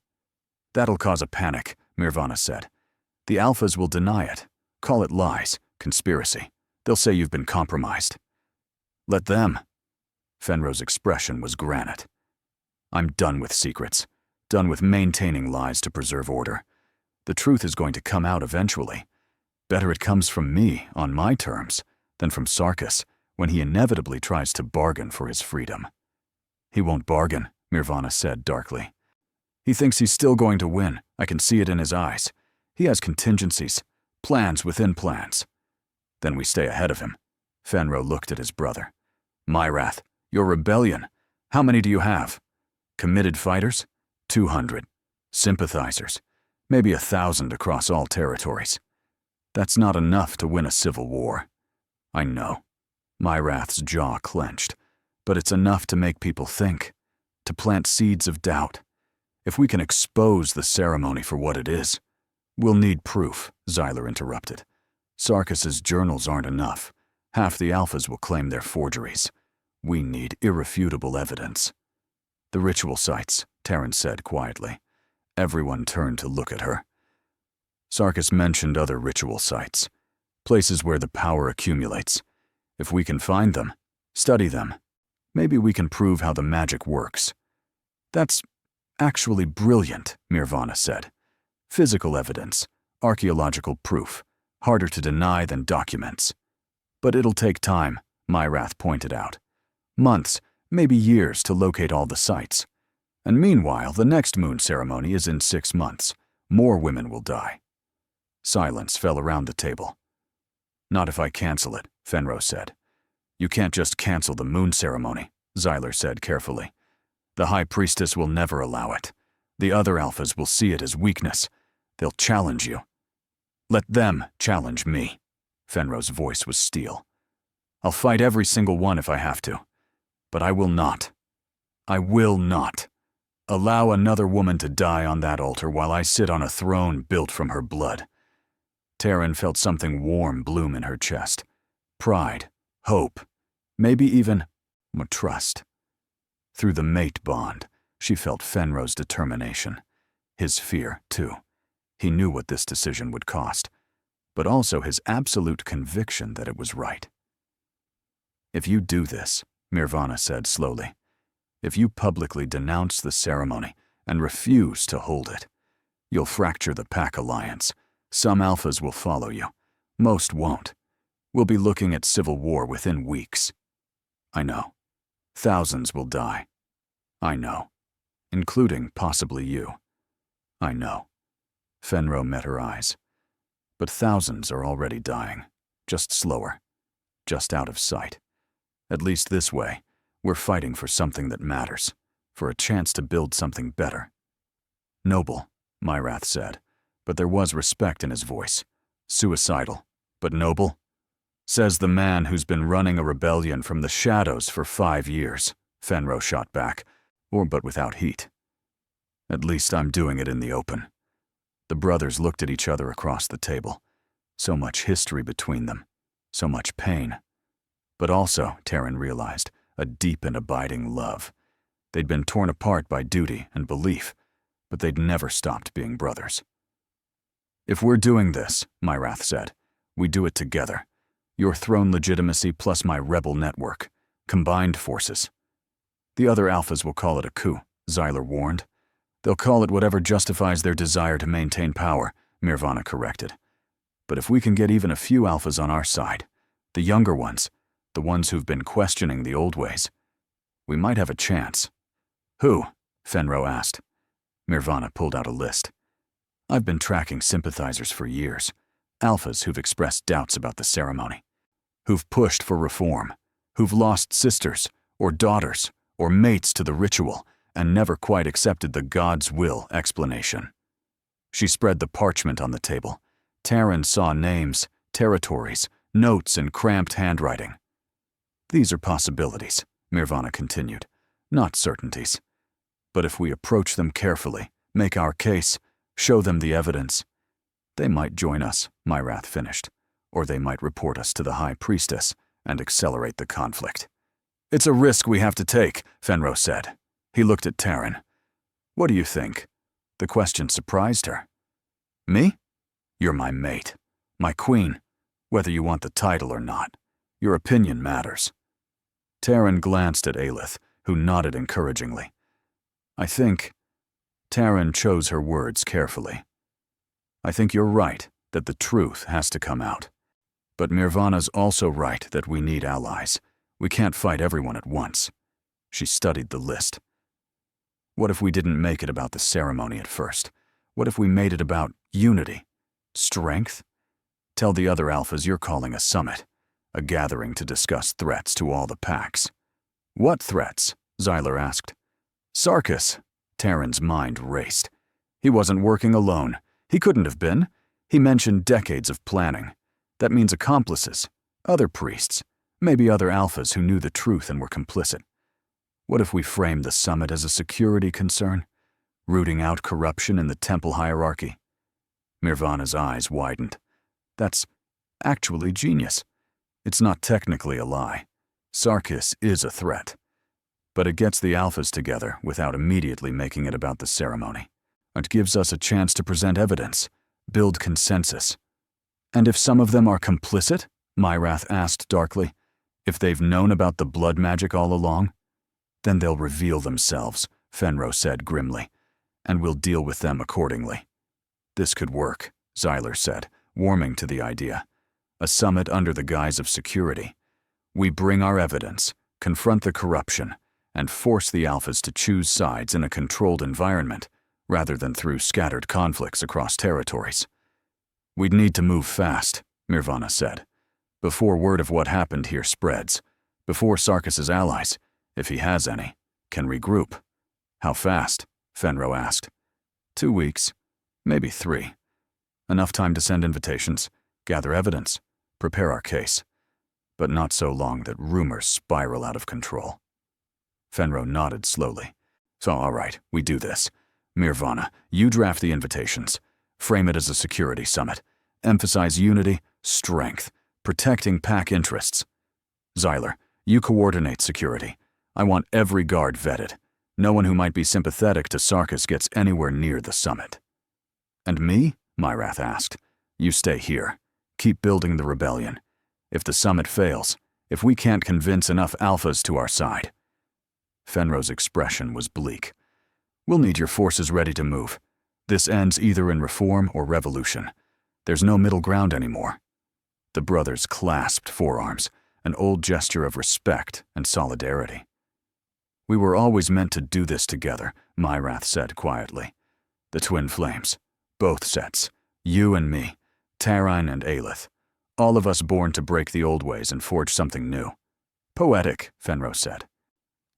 That'll cause a panic, Mirvana said. The Alphas will deny it. Call it lies, conspiracy. They'll say you've been compromised. Let them. Fenro's expression was granite. I'm done with secrets. Done with maintaining lies to preserve order. The truth is going to come out eventually. Better it comes from me, on my terms, than from Sarkis, when he inevitably tries to bargain for his freedom. He won't bargain, Mirvana said darkly. He thinks he's still going to win. I can see it in his eyes. He has contingencies, plans within plans. Then we stay ahead of him. Fenro looked at his brother. Myrath, your rebellion. How many do you have? Committed fighters? 200. Sympathizers? Maybe 1,000 across all territories. That's not enough to win a civil war. I know. Myrath's jaw clenched. But it's enough to make people think, to plant seeds of doubt. If we can expose the ceremony for what it is. We'll need proof, Xyler interrupted. Sarkis's journals aren't enough. Half the alphas will claim they're forgeries. We need irrefutable evidence. The ritual sites, Terran said quietly. Everyone turned to look at her. Sarkis mentioned other ritual sites, places where the power accumulates. If we can find them, study them, maybe we can prove how the magic works. That's actually brilliant, Mirvana said. Physical evidence, archaeological proof, harder to deny than documents. But it'll take time, Myrath pointed out. Months, maybe years to locate all the sites. And meanwhile, the next moon ceremony is in 6 months. More women will die. Silence fell around the table. Not if I cancel it, Fenro said. You can't just cancel the moon ceremony, Xyler said carefully. The High Priestess will never allow it. The other alphas will see it as weakness. They'll challenge you. Let them challenge me. Fenro's voice was steel. I'll fight every single one if I have to. But I will not. I will not allow another woman to die on that altar while I sit on a throne built from her blood. Terran felt something warm bloom in her chest. Pride, hope, maybe even trust. Through the mate bond, she felt Fenro's determination. His fear, too. He knew what this decision would cost, but also his absolute conviction that it was right. If you do this, Mirvana said slowly, if you publicly denounce the ceremony and refuse to hold it, you'll fracture the Pack Alliance. Some alphas will follow you. Most won't. We'll be looking at civil war within weeks. I know. Thousands will die. I know. Including possibly you. I know. Fenro met her eyes. But thousands are already dying. Just slower. Just out of sight. At least this way, we're fighting for something that matters. For a chance to build something better. Noble, Myrath said, but there was respect in his voice. Suicidal, but noble? Says the man who's been running a rebellion from the shadows for 5 years, Fenro shot back, but without heat. At least I'm doing it in the open. The brothers looked at each other across the table. So much history between them. So much pain. But also, Terran realized, a deep and abiding love. They'd been torn apart by duty and belief, but they'd never stopped being brothers. If we're doing this, Myrath said, we do it together. Your throne legitimacy plus my rebel network. Combined forces. The other alphas will call it a coup, Xyler warned. They'll call it whatever justifies their desire to maintain power, Mirvana corrected. But if we can get even a few alphas on our side, the younger ones, the ones who've been questioning the old ways, we might have a chance. Who? Fenro asked. Mirvana pulled out a list. I've been tracking sympathizers for years. Alphas who've expressed doubts about the ceremony. Who've pushed for reform. Who've lost sisters, or daughters, or mates to the ritual, and never quite accepted the God's will explanation. She spread the parchment on the table. Terran saw names, territories, notes in cramped handwriting. These are possibilities, Mirvana continued, not certainties. But if we approach them carefully, make our case, show them the evidence, they might join us, Myrath finished, or they might report us to the High Priestess and accelerate the conflict. It's a risk we have to take, Fenro said. He looked at Terran. What do you think? The question surprised her. Me? You're my mate, my queen, whether you want the title or not. Your opinion matters. Terran glanced at Aelith, who nodded encouragingly. I think... Terran chose her words carefully. I think you're right that the truth has to come out. But Mirvana's also right that we need allies. We can't fight everyone at once. She studied the list. What if we didn't make it about the ceremony at first? What if we made it about unity? Strength? Tell the other alphas you're calling a summit, a gathering to discuss threats to all the packs. What threats? Xyler asked. Sarkis. Terran's mind raced. He wasn't working alone. He couldn't have been. He mentioned decades of planning. That means accomplices, other priests, maybe other alphas who knew the truth and were complicit. What if we framed the summit as a security concern, rooting out corruption in the temple hierarchy? Mirvana's eyes widened. That's actually genius. It's not technically a lie. Sarkis is a threat. But it gets the alphas together without immediately making it about the ceremony. It gives us a chance to present evidence, build consensus. And if some of them are complicit? Myrath asked darkly. If they've known about the blood magic all along? Then they'll reveal themselves, Fenro said grimly, and we'll deal with them accordingly. This could work, Xyler said, warming to the idea. A summit under the guise of security. We bring our evidence, confront the corruption, and force the alphas to choose sides in a controlled environment, rather than through scattered conflicts across territories. We'd need to move fast, Mirvana said, before word of what happened here spreads, before Sarkis's allies, if he has any, can regroup. How fast? Fenro asked. 2 weeks, maybe 3. Enough time to send invitations, gather evidence, prepare our case, but not so long that rumors spiral out of control. Fenro nodded slowly. So, all right, we do this. Mirvana, you draft the invitations. Frame it as a security summit. Emphasize unity, strength, protecting pack interests. Xyler, you coordinate security. I want every guard vetted. No one who might be sympathetic to Sarkis gets anywhere near the summit. And me? Myrath asked. You stay here. Keep building the rebellion. If the summit fails, if we can't convince enough alphas to our side. Fenro's expression was bleak. We'll need your forces ready to move. This ends either in reform or revolution. There's no middle ground anymore. The brothers clasped forearms, an old gesture of respect and solidarity. We were always meant to do this together, Myrath said quietly. The twin flames, both sets, you and me, Tarine and Aelith, all of us born to break the old ways and forge something new. Poetic, Fenro said.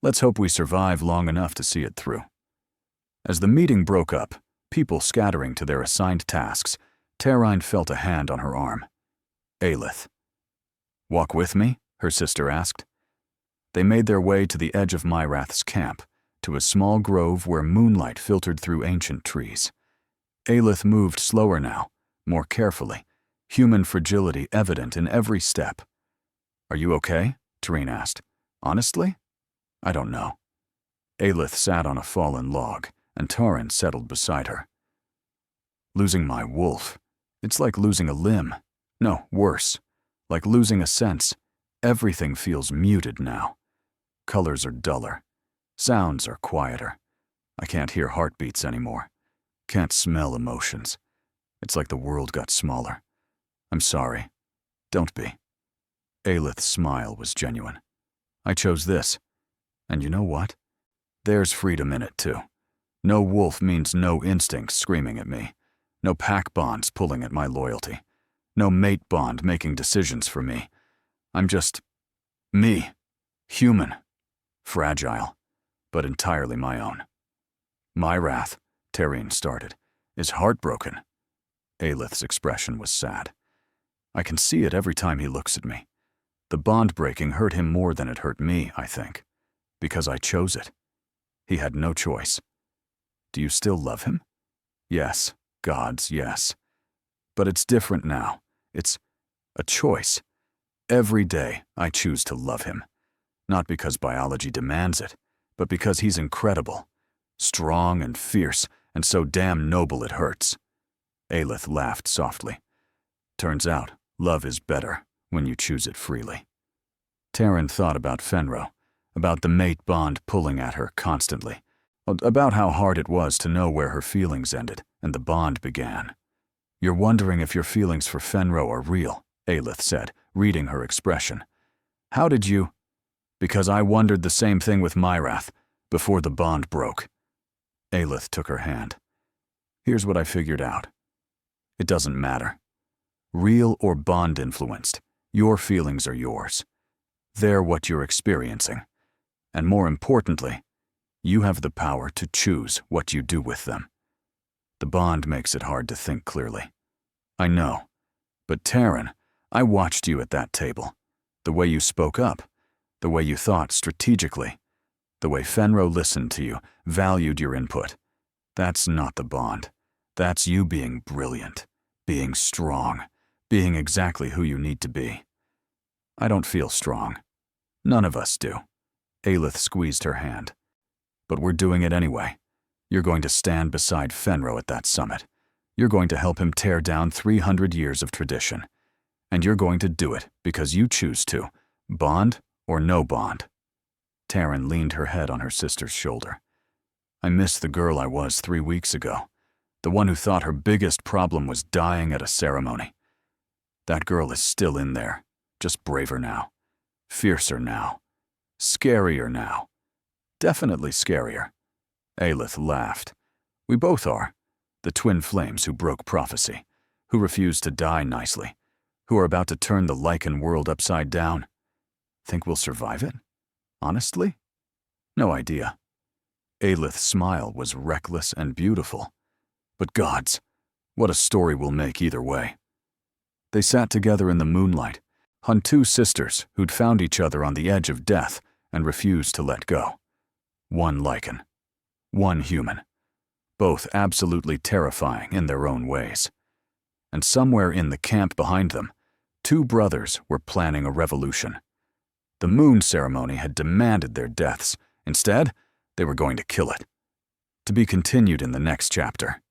Let's hope we survive long enough to see it through. As the meeting broke up, people scattering to their assigned tasks, Tarine felt a hand on her arm. Aelith. Walk with me? Her sister asked. They made their way to the edge of Myrath's camp, to a small grove where moonlight filtered through ancient trees. Aelith moved slower now, more carefully, human fragility evident in every step. Are you okay? Tarine asked. Honestly? I don't know. Aelith sat on a fallen log, and Tarine settled beside her. Losing my wolf. It's like losing a limb. No, worse. Like losing a sense. Everything feels muted now. Colors are duller. Sounds are quieter. I can't hear heartbeats anymore. Can't smell emotions. It's like the world got smaller. I'm sorry. Don't be. Aelith's smile was genuine. I chose this. And you know what? There's freedom in it, too. No wolf means no instincts screaming at me. No pack bonds pulling at my loyalty. No mate bond making decisions for me. I'm just me. Human. Fragile. But entirely my own. Myrath, Tarine started, is heartbroken. Aelith's expression was sad. I can see it every time he looks at me. The bond breaking hurt him more than it hurt me, I think. Because I chose it. He had no choice. Do you still love him? Yes, gods, yes. But it's different now. It's a choice. Every day, I choose to love him. Not because biology demands it, but because he's incredible. Strong and fierce, and so damn noble it hurts. Aelith laughed softly. Turns out, love is better when you choose it freely. Tarine thought about Fenro, about the mate bond pulling at her constantly, about how hard it was to know where her feelings ended and the bond began. You're wondering if your feelings for Fenro are real, Aelith said, reading her expression. How did you? Because I wondered the same thing with Myrath, before the bond broke. Aelith took her hand. Here's what I figured out. It doesn't matter. Real or bond-influenced, your feelings are yours. They're what you're experiencing. And more importantly, you have the power to choose what you do with them. The bond makes it hard to think clearly. I know. But Taryn, I watched you at that table. The way you spoke up, the way you thought strategically, the way Fenro listened to you, valued your input. That's not the bond. That's you being brilliant, being strong, being exactly who you need to be. I don't feel strong. None of us do. Aelith squeezed her hand. But we're doing it anyway. You're going to stand beside Fenro at that summit. You're going to help him tear down 300 years of tradition. And you're going to do it because you choose to, bond or no bond. Taryn leaned her head on her sister's shoulder. I miss the girl I was 3 weeks ago, the one who thought her biggest problem was dying at a ceremony. That girl is still in there, just braver now, fiercer now, scarier now. Definitely scarier. Aelith laughed. We both are. The twin flames who broke prophecy, who refused to die nicely, who are about to turn the Lycan world upside down. Think we'll survive it? Honestly? No idea. Aelith's smile was reckless and beautiful. But gods, what a story we'll make either way. They sat together in the moonlight, two sisters who'd found each other on the edge of death and refused to let go. One Lycan, one human, both absolutely terrifying in their own ways. And somewhere in the camp behind them, 2 brothers were planning a revolution. The moon ceremony had demanded their deaths. Instead, they were going to kill it. To be continued in the next chapter.